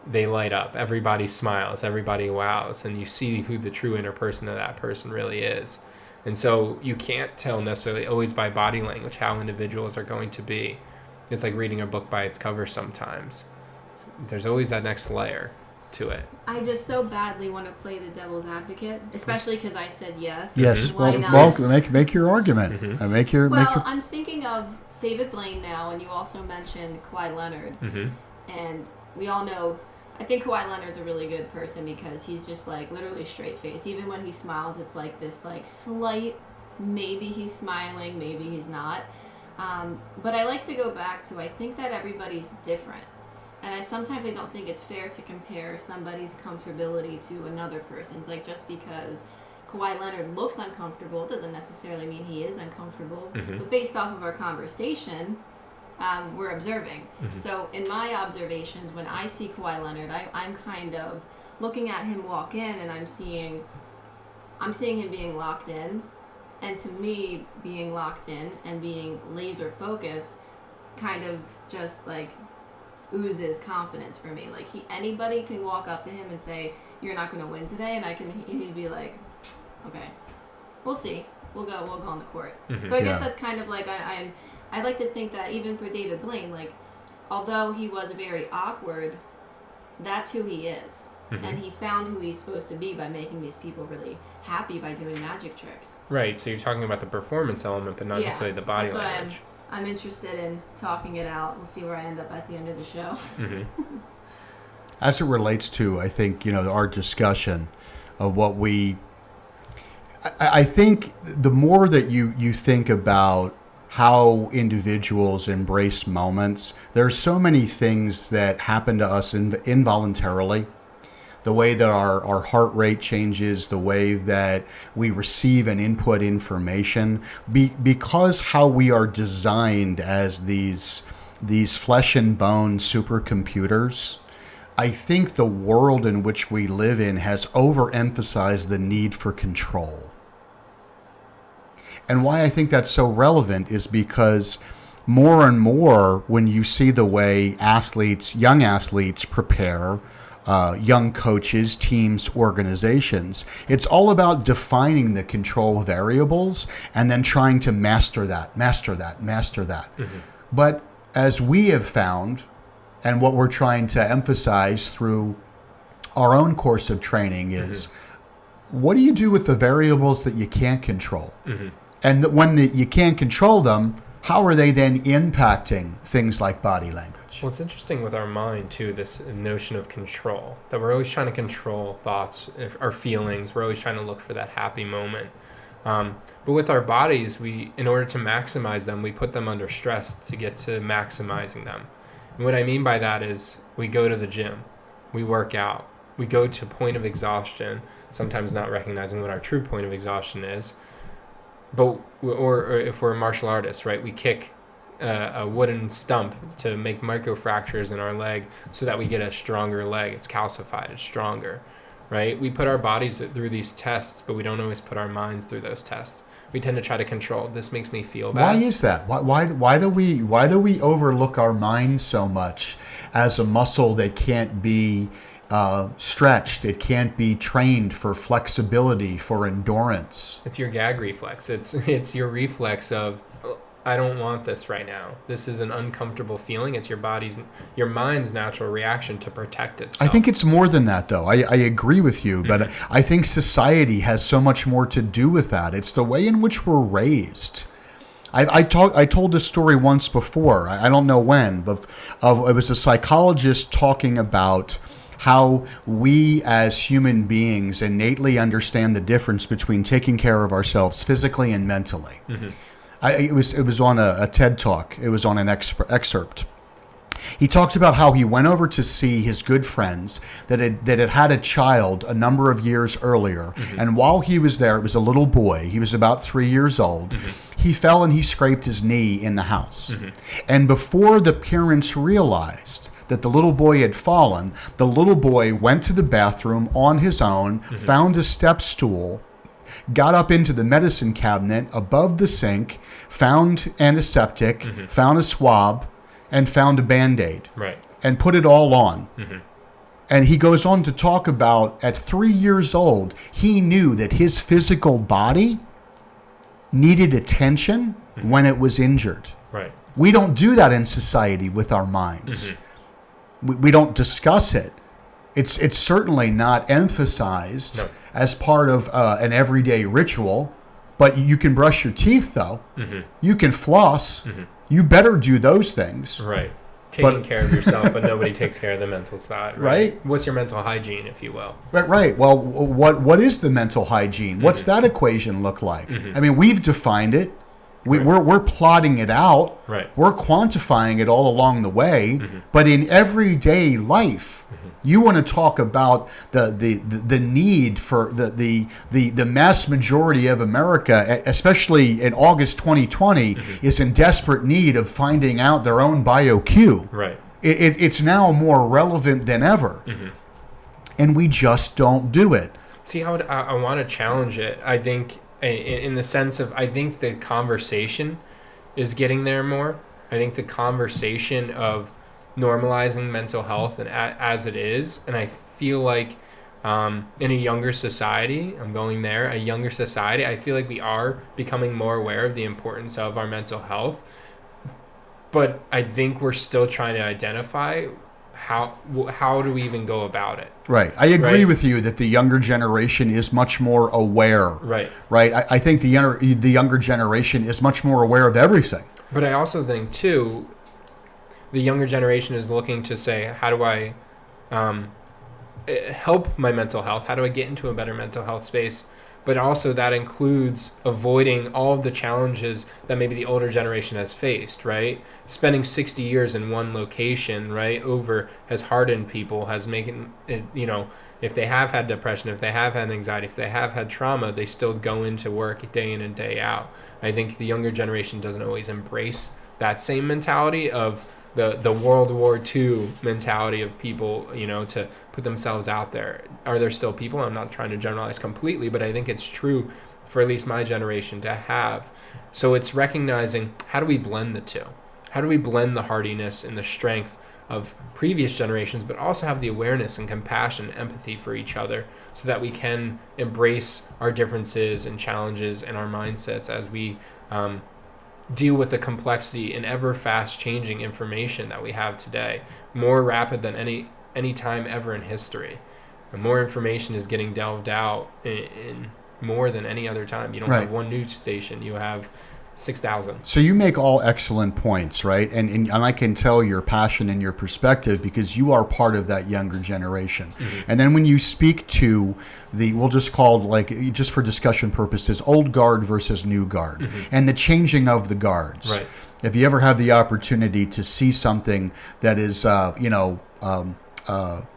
they light up. Everybody smiles. Everybody wows. And you see who the true inner person of that person really is. And so you can't tell necessarily always by body language how individuals are going to be. It's like reading a book by its cover sometimes. There's always that next layer to it. I just so badly want to play the devil's advocate, especially because I said yes. Yes. Why not? Well, make your argument. Make your. I'm thinking of David Blaine now, and you also mentioned Kawhi Leonard. And we all know, I think Kawhi Leonard's a really good person because he's just like literally straight face. Even when he smiles, it's like this like slight, maybe he's smiling, maybe he's not. But I like to go back to, I think that everybody's different. And sometimes I don't think it's fair to compare somebody's comfortability to another person's. Like just because Kawhi Leonard looks uncomfortable doesn't necessarily mean he is uncomfortable. But based off of our conversation, we're observing. So in my observations, when I see Kawhi Leonard, I'm kind of looking at him walk in, and I'm seeing him being locked in. And to me, being locked in and being laser focused kind of just like oozes confidence for me. Like anybody can walk up to him and say, "You're not going to win today," and he'd be like, "Okay, we'll see. We'll go on the court." So I guess that's kind of like I like to think that even for David Blaine, like although he was very awkward, that's who he is. And he found who he's supposed to be by making these people really happy by doing magic tricks. Right. So you're talking about the performance element, but not necessarily the body language. I'm interested in talking it out. We'll see where I end up at the end of the show. As it relates to, I think, our discussion of what I think the more that you think about how individuals embrace moments, there's so many things that happen to us involuntarily. The way that our heart rate changes, the way that we receive and input information, because how we are designed as these flesh and bone supercomputers. I think the world in which we live in has overemphasized the need for control. And why I think that's so relevant is because more and more when you see the way young athletes prepare, young coaches, teams, organizations, it's all about defining the control variables and then trying to master that. But as we have found, and what we're trying to emphasize through our own course of training is, what do you do with the variables that you can't control? And when you can't control them, how are they then impacting things like body language? Well, it's interesting with our mind, too, this notion of control, that we're always trying to control thoughts, our feelings. We're always trying to look for that happy moment. But with our bodies, in order to maximize them, we put them under stress to get to maximizing them. And what I mean by that is we go to the gym, we work out, we go to point of exhaustion, sometimes not recognizing what our true point of exhaustion is. Or if we're a martial artist, right, we kick a wooden stump to make microfractures in our leg so that we get a stronger leg. It's calcified, it's stronger, right? We put our bodies through these tests, but we don't always put our minds through those tests. We tend to try to control. This makes me feel bad. Why is that? Why do we overlook our minds so much as a muscle that can't be stretched? It can't be trained for flexibility, for endurance. It's your gag reflex. It's your reflex of, I don't want this right now. This is an uncomfortable feeling. It's your mind's natural reaction to protect itself. I think it's more than that, though. I agree with you, but I think society has so much more to do with that. It's the way in which we're raised. I told this story once before. I don't know when, but it was a psychologist talking about how we as human beings innately understand the difference between taking care of ourselves physically and mentally. It was on a TED Talk. It was on an excerpt. He talks about how he went over to see his good friends that had a child a number of years earlier. And while he was there, it was a little boy. He was about 3 years old. He fell and he scraped his knee in the house. And before the parents realized that the little boy had fallen, the little boy went to the bathroom on his own, found a step stool, got up into the medicine cabinet above the sink, found antiseptic, found a swab, and found a Band-Aid. Right. And put it all on. And he goes on to talk about at 3 years old, he knew that his physical body needed attention when it was injured. Right. We don't do that in society with our minds. We don't discuss it. It's certainly not emphasized as part of an everyday ritual. But you can brush your teeth, though. You can floss. You better do those things. Right. Taking care of yourself, but nobody takes care of the mental side. Right. What's your mental hygiene, if you will? Right. Well, what is the mental hygiene? What's that equation look like? I mean, we've defined it. We're plotting it out. Right. We're quantifying it all along the way. But in everyday life, you want to talk about the need for the mass majority of America, especially in August 2020, is in desperate need of finding out their own bio-Q. Right. It's now more relevant than ever. And we just don't do it. See, I want to challenge it. I think in the sense of, I think the conversation is getting there more. I think the conversation of normalizing mental health and as it is, and I feel like in a younger society, a younger society, I feel like we are becoming more aware of the importance of our mental health, but I think we're still trying to identify how do we even go about it. Right. I agree with you that the younger generation is much more aware. Right. I think the younger generation is much more aware of everything. But I also think, too, the younger generation is looking to say, how do I help my mental health? How do I get into a better mental health space? But also that includes avoiding all of the challenges that maybe the older generation has faced, right? Spending 60 years in one location, right, has hardened people, has making it, if they have had depression, if they have had anxiety, if they have had trauma, they still go into work day in and day out. I think the younger generation doesn't always embrace that same mentality of the World War II mentality of people, to put themselves out there. Are there still people? I'm not trying to generalize completely, but I think it's true for at least my generation to have. So it's recognizing, how do we blend the two? How do we blend the hardiness and the strength of previous generations, but also have the awareness and compassion and empathy for each other so that we can embrace our differences and challenges and our mindsets as we deal with the complexity and ever fast changing information that we have today, more rapid than any time ever in history. And more information is getting delved out in more than any other time. You don't have one news station, you have 6,000. So you make all excellent points, right? And I can tell your passion and your perspective because you are part of that younger generation. And then when you speak to we'll just call, just for discussion purposes, old guard versus new guard, and the changing of the guards. Right. If you ever have the opportunity to see something that is,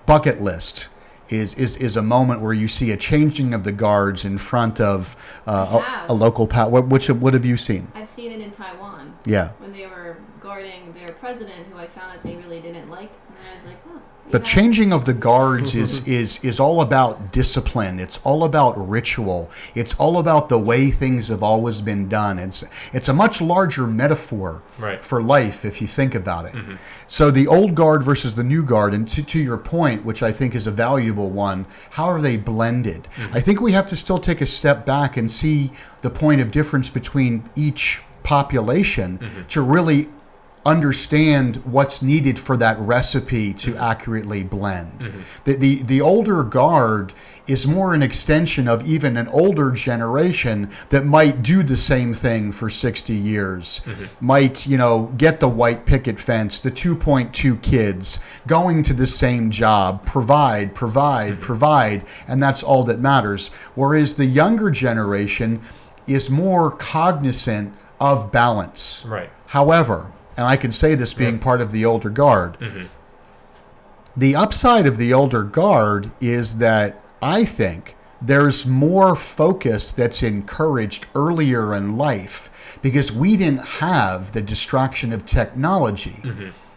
bucket list, is a moment where you see a changing of the guards in front of a local power. What have you seen? I've seen it in Taiwan. Yeah. When they were guarding their president, who I found out they really didn't like, and I was like, oh. The changing of the guards is all about discipline. It's all about ritual. It's all about the way things have always been done. It's a much larger metaphor for life if you think about it. So the old guard versus the new guard, and to your point, which I think is a valuable one, how are they blended? I think we have to still take a step back and see the point of difference between each population to really understand what's needed for that recipe to accurately blend. The older guard is more an extension of even an older generation that might do the same thing for 60 years, might, get the white picket fence, the 2.2 kids, going to the same job, provide, and that's all that matters. Whereas the younger generation is more cognizant of balance. However, and I can say this being part of the older guard. Mm-hmm. The upside of the older guard is that I think there's more focus that's encouraged earlier in life because we didn't have the distraction of technology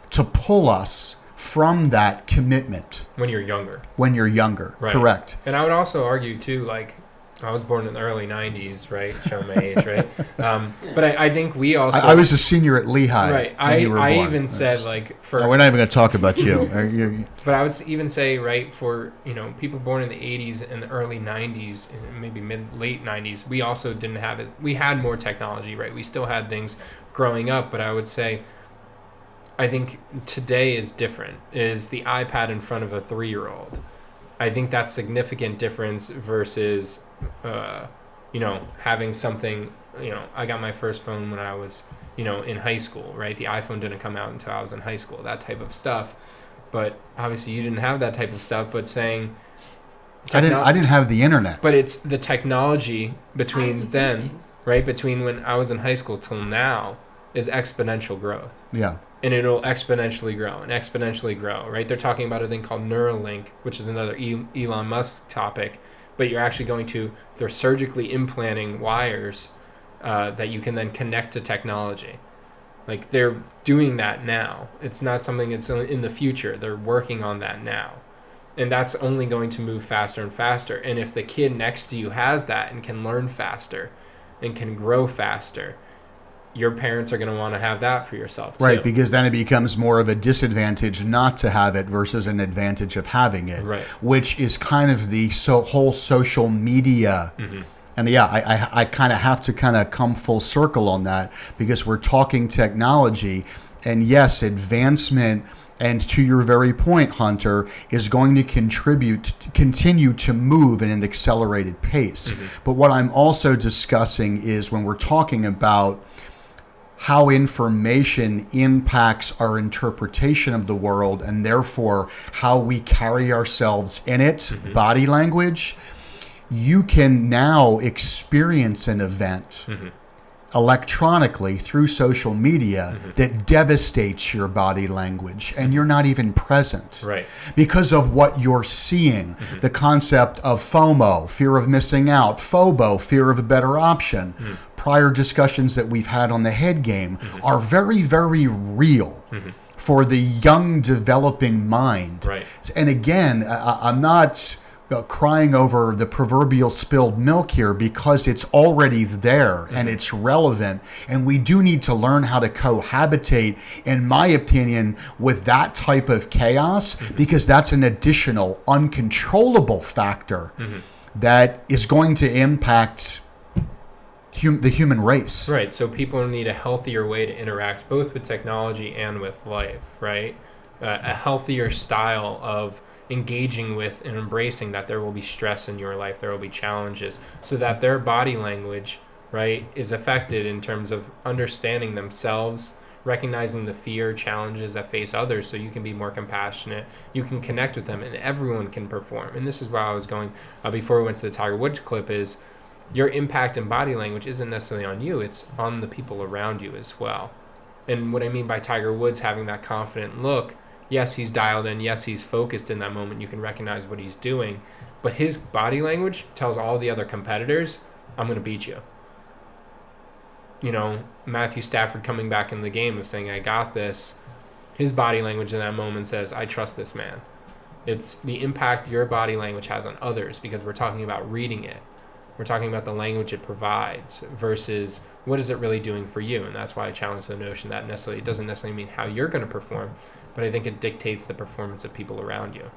to pull us from that commitment. When you're younger. When you're younger, Right. correct. And I would also argue, too, like, I was born in the early 90s, right? Showing my age, right? But I think we also... I was a senior at Lehigh Right. when you were born. I even said, like, for... No, we're not even going to talk about you. But I would even say, right, for, people born in the 80s and the early 90s, and maybe late 90s, we also didn't have it. We had more technology, right? We still had things growing up, but I would say, I think today is different, is the iPad in front of a 3-year-old. I think that's significant difference versus, having something, I got my first phone when I was, in high school, right? The iPhone didn't come out until I was in high school, that type of stuff. But obviously you didn't have that type of stuff, but saying... I didn't have the internet. But it's the technology between then, things. right? Between when I was in high school till now is exponential growth. Yeah. And it'll exponentially grow, right? They're talking about a thing called Neuralink, which is another Elon Musk topic, but they're surgically implanting wires that you can then connect to technology. Like, they're doing that now. It's not something that's in the future. They're working on that now. And that's only going to move faster and faster. And if the kid next to you has that and can learn faster and can grow faster, your parents are going to want to have that for yourself too. Right, because then it becomes more of a disadvantage not to have it versus an advantage of having it, right. Which is kind of the whole social media. Mm-hmm. And yeah, I kind of have to kind of come full circle on that because we're talking technology. And yes, advancement, and to your very point, Hunter, is going to continue to move at an accelerated pace. Mm-hmm. But what I'm also discussing is when we're talking about how information impacts our interpretation of the world and therefore how we carry ourselves in it, body language, you can now experience an event electronically through social media that devastates your body language and you're not even present. Right. Because of what you're seeing. The concept of FOMO, fear of missing out, FOBO, fear of a better option. Prior discussions that we've had on the head game are very, very real for the young developing mind. Right. And again, I'm not crying over the proverbial spilled milk here because it's already there and it's relevant, and we do need to learn how to cohabitate, in my opinion, with that type of chaos because that's an additional uncontrollable factor that is going to impact the human race. Right. So people need a healthier way to interact both with technology and with life, right? A healthier style of engaging with and embracing that there will be stress in your life, there will be challenges, so that their body language, right, is affected in terms of understanding themselves, recognizing the fear, challenges that face others, so you can be more compassionate, you can connect with them, and everyone can perform. And this is where I was going before we went to the Tiger Woods clip, is your impact in body language isn't necessarily on you, it's on the people around you as well. And what I mean by Tiger Woods having that confident look, yes, he's dialed in. Yes, he's focused in that moment. You can recognize what he's doing. But his body language tells all the other competitors, I'm going to beat you. Matthew Stafford coming back in the game of saying, I got this. His body language in that moment says, I trust this man. It's the impact your body language has on others because we're talking about reading it. We're talking about the language it provides versus what is it really doing for you. And that's why I challenge the notion that it doesn't necessarily mean how you're going to perform, but I think it dictates the performance of people around you.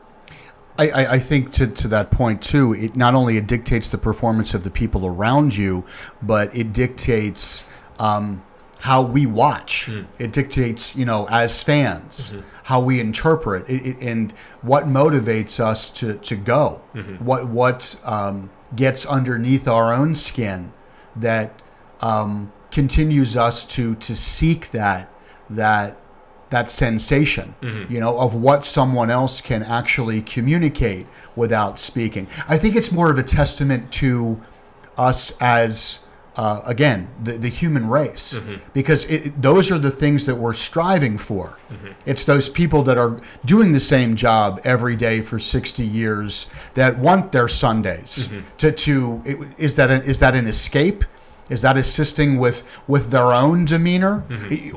I think to that point too, it not only it dictates the performance of the people around you, but it dictates how we watch. It dictates, as fans, how we interpret it, and what motivates us to go. What gets underneath our own skin that continues us to seek that sensation, of what someone else can actually communicate without speaking. I think it's more of a testament to us as again, the human race, because those are the things that we're striving for. It's those people that are doing the same job every day for 60 years that want their Sundays is that an escape? Is that assisting with their own demeanor?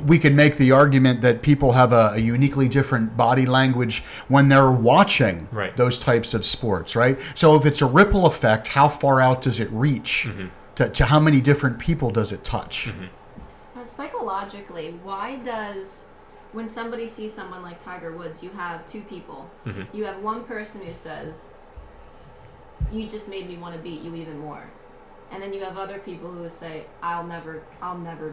We could make the argument that people have a uniquely different body language when they're watching those types of sports, right? So if it's a ripple effect, how far out does it reach? To how many different people does it touch? Psychologically, why does, when somebody sees someone like Tiger Woods, you have two people. You have one person who says, you just made me want to beat you even more. And then you have other people who say, I'll never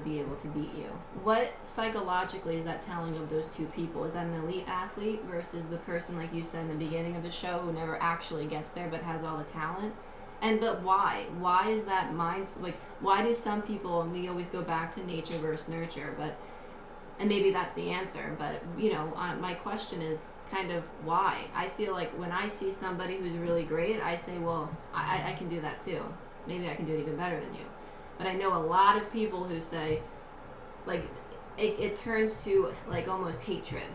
be able to beat you. What psychologically is that telling of those two people? Is that an elite athlete versus the person, like you said in the beginning of the show, who never actually gets there but has all the talent? But why? Why is that mindset? Like, why do some people, and we always go back to nature versus nurture, and maybe that's the answer, but, my question is kind of why? I feel like when I see somebody who's really great, I say, well, I can do that too. Maybe I can do it even better than you. But I know a lot of people who say, like, it turns to, like, almost hatred.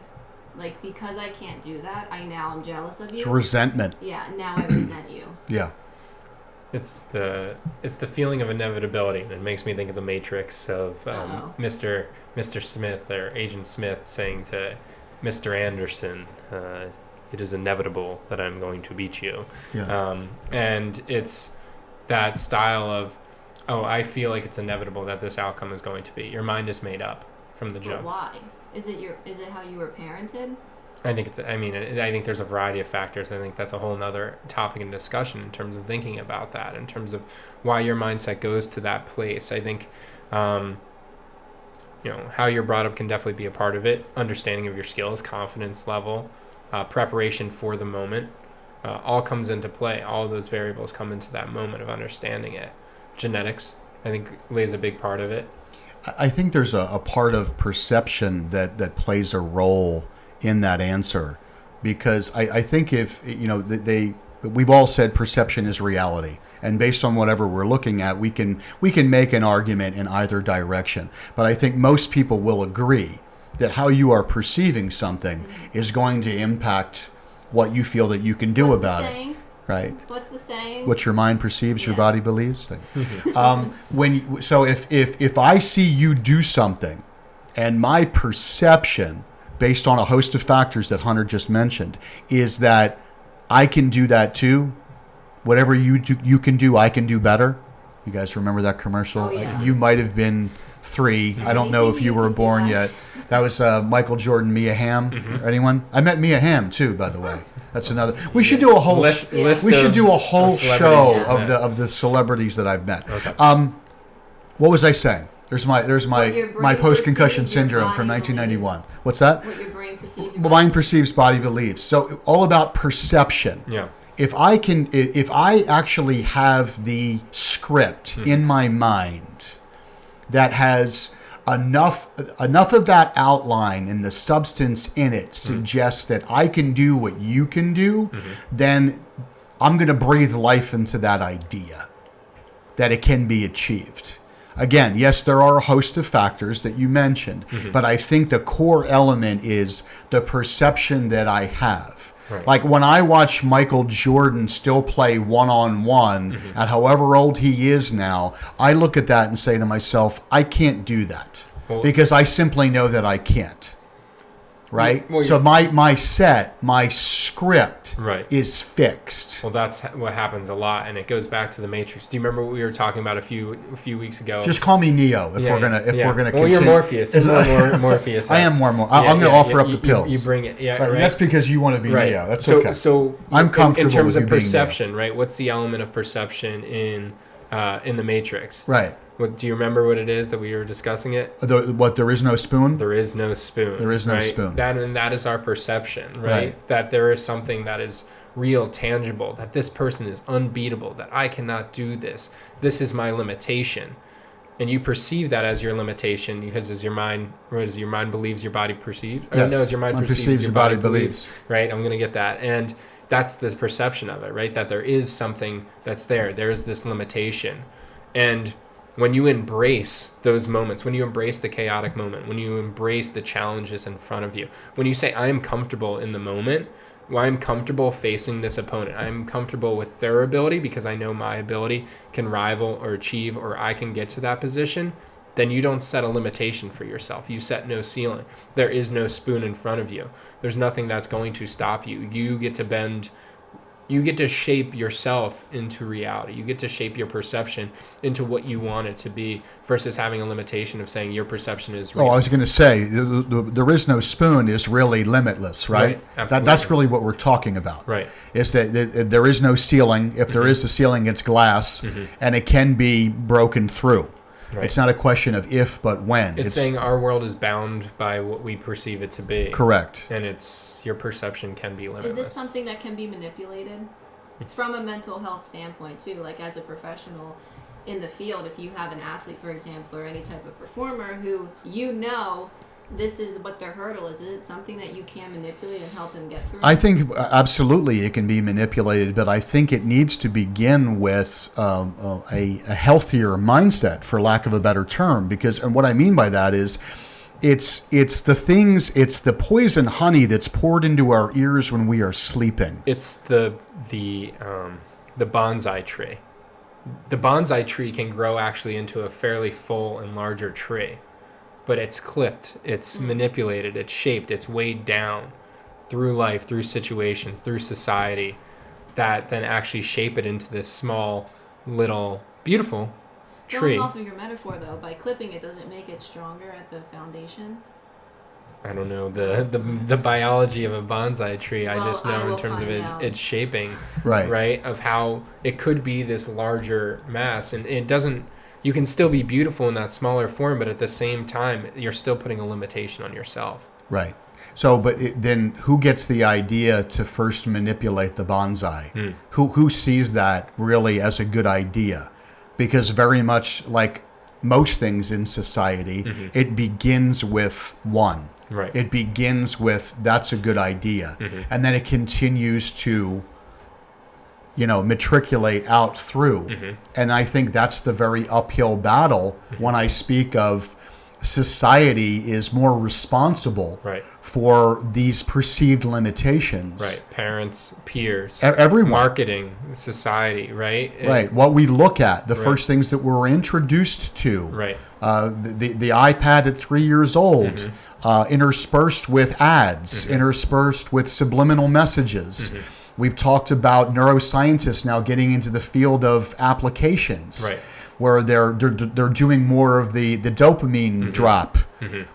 Like, because I can't do that, I'm jealous of you. It's resentment. Yeah, now I resent you. Yeah. It's the feeling of inevitability, and it makes me think of the Matrix of Mr. Smith or Agent Smith saying to Mr. Anderson, "It is inevitable that I'm going to beat you." Yeah. And it's that style of, I feel like it's inevitable that this outcome is going to be. Your mind is made up from the jump. But why? Is it how you were parented? I think there's a variety of factors. I think that's a whole nother topic and discussion in terms of thinking about that, in terms of why your mindset goes to that place. I think, how you're brought up can definitely be a part of it. Understanding of your skills, confidence level, preparation for the moment, all comes into play. All of those variables come into that moment of understanding it. Genetics, I think, plays a big part of it. I think there's a part of perception that plays a role in that answer, because I think if we've all said perception is reality, and based on whatever we're looking at, we can make an argument in either direction. But I think most people will agree that how you are perceiving something is going to impact what you feel that you can do about it. Right. What's the saying? What your mind perceives, your body believes. If I see you do something, and my perception, based on a host of factors that Hunter just mentioned, is that I can do that too. Whatever you can do, I can do better. You guys remember that commercial? Oh, yeah. You might have been 3. I don't know if you were born yet. That was Michael Jordan, Mia Hamm. Anyone? I met Mia Hamm too, by the way. That's another. We should do a whole. We should do a whole show of the celebrities that I've met. Okay. What was I saying? There's my post-concussion syndrome from 1991. Believes. What's that? What your brain perceives. Mind perceives, body believes. So all about perception. Yeah. If I actually have the script in my mind that has enough of that outline and the substance in it suggests that I can do what you can do, then I'm going to breathe life into that idea that it can be achieved. Again, yes, there are a host of factors that you mentioned, but I think the core element is the perception that I have. Right. Like when I watch Michael Jordan still play one-on-one at however old he is now, I look at that and say to myself, I can't do that because I simply know that I can't. Right? So my script is fixed. Well, that's what happens a lot, and it goes back to the Matrix. Do you remember what we were talking about a few weeks ago? Just call me Neo if we're gonna continue. Well, you're Morpheus. There's more Morpheus. I am more. I'm gonna offer up the pills. You bring it. Yeah, right. That's because you want to be Neo. That's okay. So I'm comfortable in terms with of you perception, being right? What's the element of perception in the Matrix? Right. Do you remember what it is that we were discussing it? There is no spoon? There is no spoon. There is no spoon. That is our perception, right? That there is something that is real, tangible, that this person is unbeatable, that I cannot do this. This is my limitation. And you perceive that as your limitation because as your mind believes, your body perceives? Yes. No, as your mind perceives, your body believes. Right? I'm going to get that. And that's the perception of it, right? That there is something that's there. There is this limitation. And when you embrace those moments, when you embrace the chaotic moment, when you embrace the challenges in front of you, when you say, I am comfortable in the moment, well, I'm comfortable facing this opponent, I'm comfortable with their ability because I know my ability can rival or achieve, or I can get to that position, then you don't set a limitation for yourself. You set no ceiling. There is no spoon in front of you. There's nothing that's going to stop you. You get to bend. You get to shape yourself into reality. You get to shape your perception into what you want it to be, versus having a limitation of saying your perception is real. Oh, I was going to say, there is no spoon is really limitless, right? Absolutely. That's really what we're talking about. Right. Is that there is no ceiling. If there is a ceiling, it's glass, and it can be broken through. Right. It's not a question of if, but when. It's saying our world is bound by what we perceive it to be. Correct. And your perception can be limitless. Is this something that can be manipulated? From a mental health standpoint, too, like as a professional in the field, if you have an athlete, for example, or any type of performer who this is what their hurdle is it something that you can manipulate and help them get through? I think absolutely it can be manipulated, but I think it needs to begin with a healthier mindset, for lack of a better term, and what I mean by that is it's the poison honey that's poured into our ears when we are sleeping. It's the bonsai tree. The bonsai tree can grow actually into a fairly full and larger tree. But it's clipped, it's manipulated, it's shaped, it's weighed down through life, through situations, through society, that then actually shape it into this small, little, beautiful tree. Going off of your metaphor, though, by clipping it, does it make it stronger at the foundation? I don't know the biology of a bonsai tree. Well, I just know in terms of its shaping, right? Of how it could be this larger mass, and it doesn't. You can still be beautiful in that smaller form, but at the same time, you're still putting a limitation on yourself. Right. So, then who gets the idea to first manipulate the bonsai? Who sees that really as a good idea? Because very much like most things in society, it begins with one. Right. It begins with, that's a good idea. And then it continues to matriculate out through. And I think that's the very uphill battle when I speak of society is more responsible for these perceived limitations. Right. Parents, peers, everyone. Marketing, society, right? Right. What we look at, the first things that we're introduced to. Right. The iPad at 3 years old, interspersed with ads, interspersed with subliminal messages. We've talked about neuroscientists now getting into the field of applications, where they're doing more of the dopamine drop,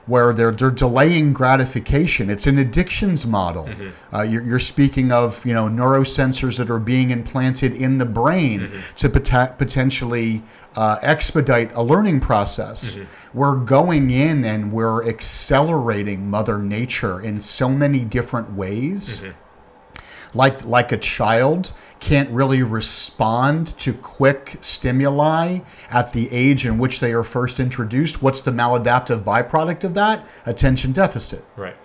where they're delaying gratification. It's an addictions model. You're speaking of neurosensors that are being implanted in the brain to potentially expedite a learning process. We're going in and we're accelerating Mother Nature in so many different ways. Like a child can't really respond to quick stimuli at the age in which they are first introduced. What's the maladaptive byproduct of that? Attention deficit. Right.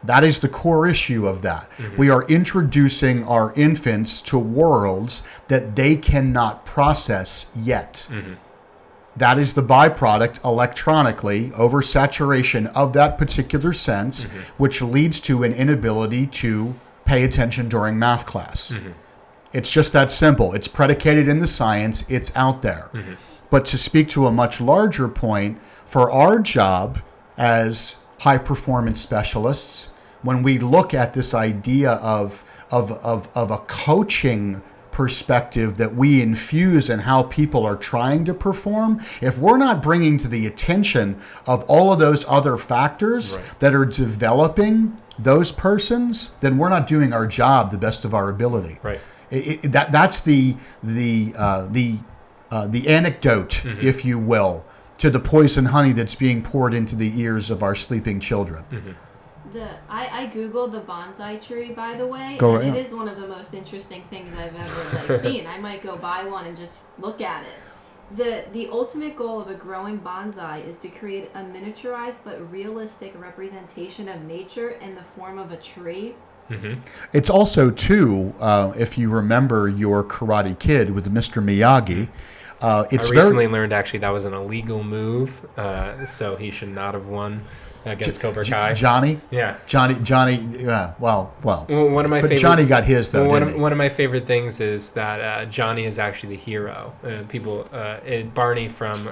That is the core issue of that. We are introducing our infants to worlds that they cannot process yet. That is the byproduct electronically, oversaturation of that particular sense, which leads to an inability to pay attention during math class. It's just that simple. It's predicated in the science. It's out there. But to speak to a much larger point, for our job as high performance specialists, when we look at this idea of a coaching perspective that we infuse in how people are trying to perform, if we're not bringing to the attention of all of those other factors that are developing those persons, then we're not doing our job the best of our ability. Right. That's the anecdote, if you will, to the poison honey that's being poured into the ears of our sleeping children. I googled the bonsai tree, by the way, and it is one of the most interesting things I've ever seen. I might go buy one and just look at it. The ultimate goal of a growing bonsai is to create a miniaturized but realistic representation of nature in the form of a tree. It's also, too, if you remember your Karate Kid with Mr. Miyagi, It's I very recently learned actually that was an illegal move, so he should not have won against Cobra Kai. Johnny. Yeah. Johnny. Well. Well, one of my But favorite. Johnny got his though. Well, Didn't he? one of my favorite things is that Johnny is actually the hero. Barney from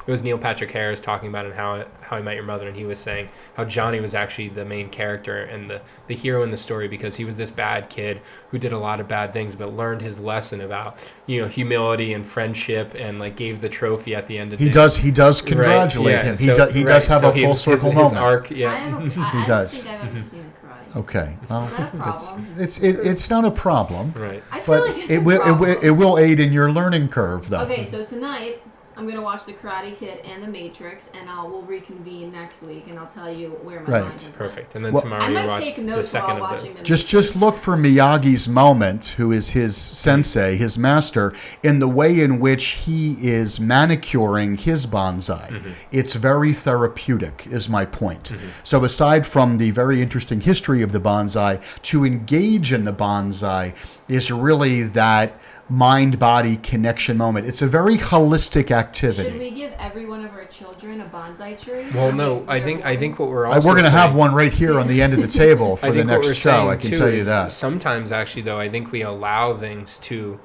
it was Neil Patrick Harris talking about it in How I Met Your Mother, and he was saying how Johnny was actually the main character and the hero in the story because he was this bad kid who did a lot of bad things but learned his lesson about humility and friendship and like gave the trophy at the end of the day. He does congratulate Right, yeah. him. He does have a full circle moment. His arc, I yeah. don't does. think I've ever seen a karate. Okay. Well, Is that a problem? it's not a problem. Right. I feel But like it's it a will problem. it will aid in your learning curve though. Okay, so tonight I'm gonna watch The Karate Kid and The Matrix, and we'll reconvene next week, and I'll tell you where my Right. mind has Perfect. And went. then Well, tomorrow I you might watch take the notes second while of watching this. them. Just look for Miyagi's moment, who is his sensei, his master, in the way in which he is manicuring his bonsai. It's very therapeutic, is my point. So aside from the very interesting history of the bonsai, to engage in the bonsai is really that mind-body connection moment. It's a very holistic activity. Should we give every one of our children a bonsai tree? Well, I no, mean, I think what we're We're also going to have saying- one right here on the end of the table for I the think what we're next show. saying I can too tell you is that. sometimes actually though I think we allow things to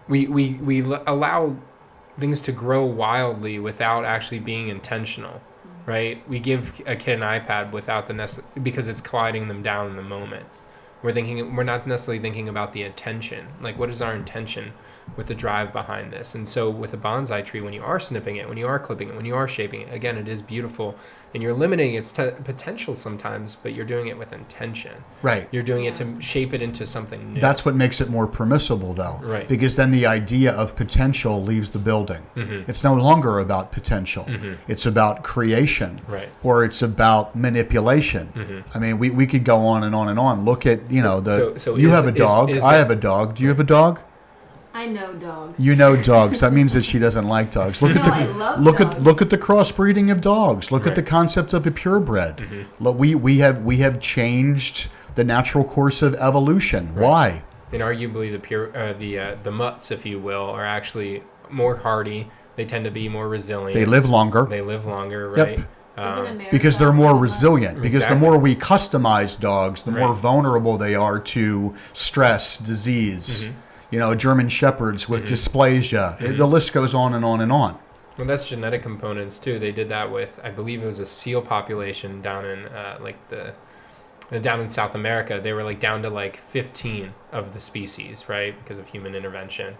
we allow things to grow wildly without actually being intentional, right? We give a kid an iPad without because it's quieting them down in the moment. We're not necessarily thinking about the intention. Like, what is our intention with the drive behind this? And so with a bonsai tree, when you are snipping it, when you are clipping it, when you are shaping it, again, it is beautiful, and you're limiting its potential sometimes, but you're doing it with intention. Right. You're doing it to shape it into something new. That's what makes it more permissible, though. Right. Because then the idea of potential leaves the building. Mm-hmm. It's no longer about potential. It's about creation. Right. Or it's about manipulation. I mean, we could go on and on and on. Look at, So you is- have a dog. is I that- have a dog. Do you have a dog? I know dogs. You know dogs. That means that she doesn't like dogs. Look No, at I love look dogs. at the crossbreeding of dogs. Look at the Right. concept of a purebred. Look, we have changed the natural course of evolution. Why? And arguably the mutts, if you will, are actually more hardy. They tend to be more resilient. They live longer They live longer, Yep. right? Isn't America because they're more like that? resilient. Because Exactly. the more we customize dogs, the more Right. vulnerable they are to stress, disease. German shepherds with dysplasia. The list goes on and on and on. Well, that's genetic components too. They did that with, I believe it was a seal population down in down in South America. They were like down to like 15 of the species, right, because of human intervention,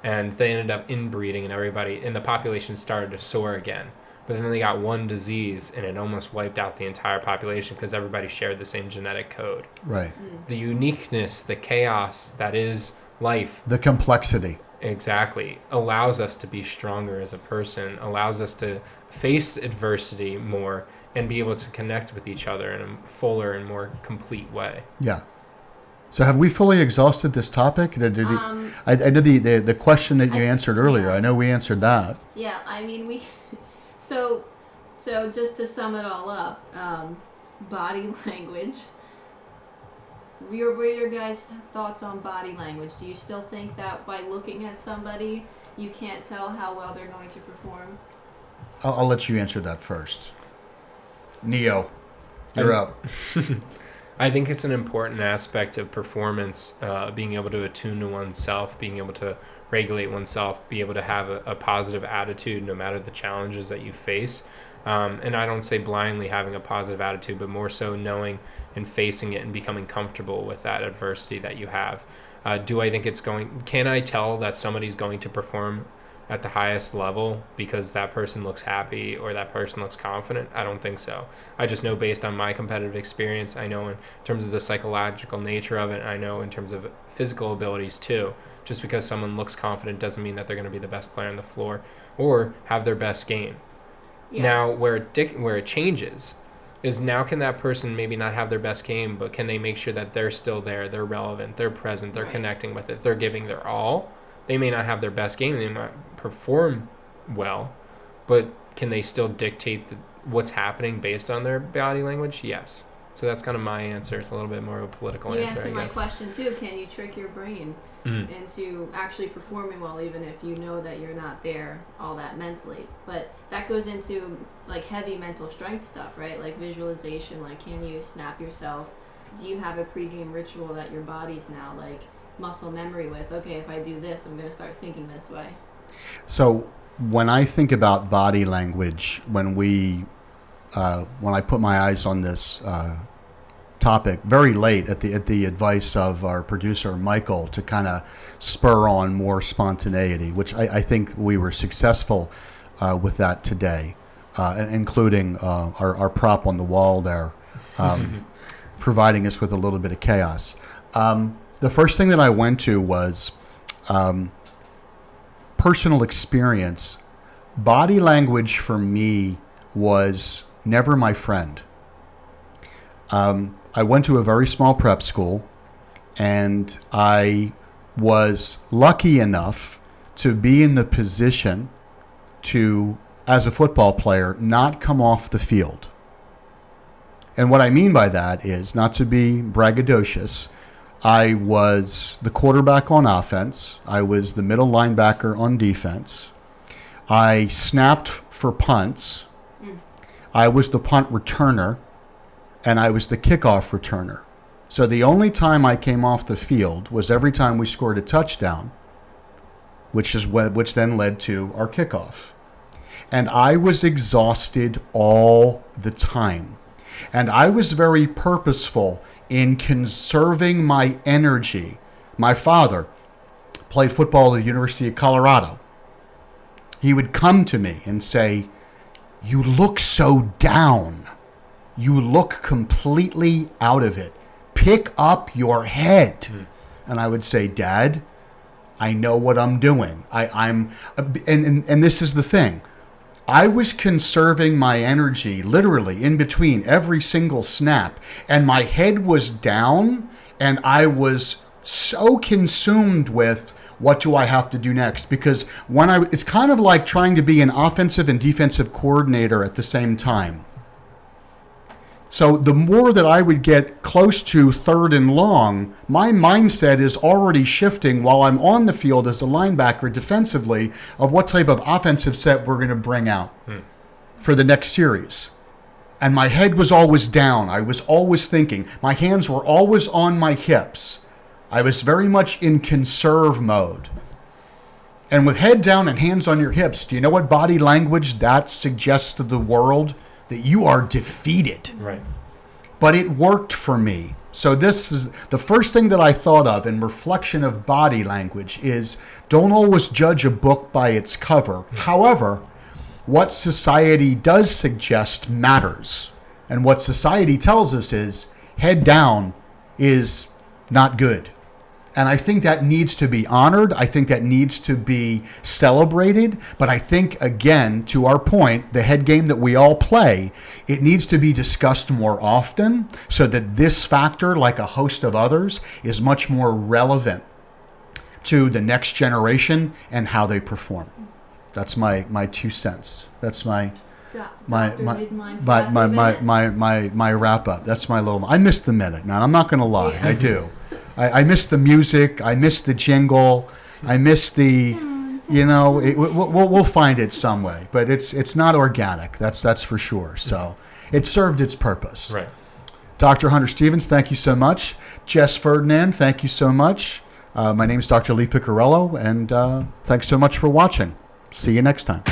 and they ended up inbreeding, and the population started to soar again. But then they got one disease, and it almost wiped out the entire population because everybody shared the same genetic code. Right. The uniqueness, the chaos that is life. The complexity. Exactly. Allows us to be stronger as a person, allows us to face adversity more and be able to connect with each other in a fuller and more complete way. Yeah. So have we fully exhausted this topic? I know the question that you answered earlier. yeah. I know we answered that. Yeah, I mean we. So just to sum it all up, body language. What are your guys' thoughts on body language? Do you still think that by looking at somebody, you can't tell how well they're going to perform? I'll let you answer that first. Neo, you're up. I think it's an important aspect of performance, being able to attune to oneself, being able to regulate oneself, be able to have a positive attitude no matter the challenges that you face. And I don't say blindly having a positive attitude, but more so knowing and facing it and becoming comfortable with that adversity that you have. Do I think can I tell that somebody's going to perform at the highest level because that person looks happy or that person looks confident? I don't think so. I just know based on my competitive experience, I know in terms of the psychological nature of it, I know in terms of physical abilities too. Just because someone looks confident doesn't mean that they're going to be the best player on the floor or have their best game. Yeah. Now, where it changes is now can that person maybe not have their best game, but can they make sure that they're still there, they're relevant, they're present, they're Right. connecting with it, they're giving their all? They may not have their best game, they might perform well, but can they still dictate what's happening based on their body language? Yes. So that's kind of my answer. It's a little bit more of a political You answer, answered I my guess. question too. Can you trick your brain into actually performing well, even if you know that you're not there all that mentally? But that goes into like heavy mental strength stuff, right? Like visualization. Like, can you snap yourself? Do you have a pregame ritual that your body's now like muscle memory with? Okay, if I do this, I'm going to start thinking this way. So when I think about body language, when I put my eyes on this topic very late at the advice of our producer Michael to kind of spur on more spontaneity, which I think we were successful with that today, including our prop on the wall there, providing us with a little bit of chaos. The first thing that I went to was personal experience. Body language for me was never my friend. I went to a very small prep school, and I was lucky enough to be in the position to, as a football player, not come off the field. And what I mean by that is, not to be braggadocious, I was the quarterback on offense. I was the middle linebacker on defense. I snapped for punts. I was the punt returner, and I was the kickoff returner. So the only time I came off the field was every time we scored a touchdown, which then led to our kickoff. And I was exhausted all the time. And I was very purposeful in conserving my energy. My father played football at the University of Colorado. He would come to me and say, "You look so down. You look completely out of it. Pick up your head." And I would say, "Dad, I know what I'm doing. And this is the thing. I was conserving my energy literally in between every single snap, and my head was down, and I was so consumed with what do I have to do next? Because it's kind of like trying to be an offensive and defensive coordinator at the same time. So the more that I would get close to third and long, my mindset is already shifting while I'm on the field as a linebacker defensively of what type of offensive set we're going to bring out for the next series. And my head was always down. I was always thinking. My hands were always on my hips. I was very much in conserve mode. And with head down and hands on your hips, do you know what body language that suggests to the world? That you are defeated. Right. But it worked for me. So this is the first thing that I thought of in reflection of body language is don't always judge a book by its cover. However, what society does suggest matters. And what society tells us is head down is not good. And I think that needs to be honored. I think that needs to be celebrated. But I think, again, to our point, the head game that we all play, it needs to be discussed more often so that this factor, like a host of others, is much more relevant to the next generation and how they perform. That's my 2 cents. That's my wrap up. That's my little. I missed the minute, man. I'm not going to lie. I do. I miss the music. I miss the jingle. I miss the, we'll find it some way. But it's not organic. That's for sure. So it served its purpose. Right. Dr. Hunter Stevens, thank you so much. Jess Ferdinand, thank you so much. My name is Dr. Lee Picariello, and thanks so much for watching. See you next time.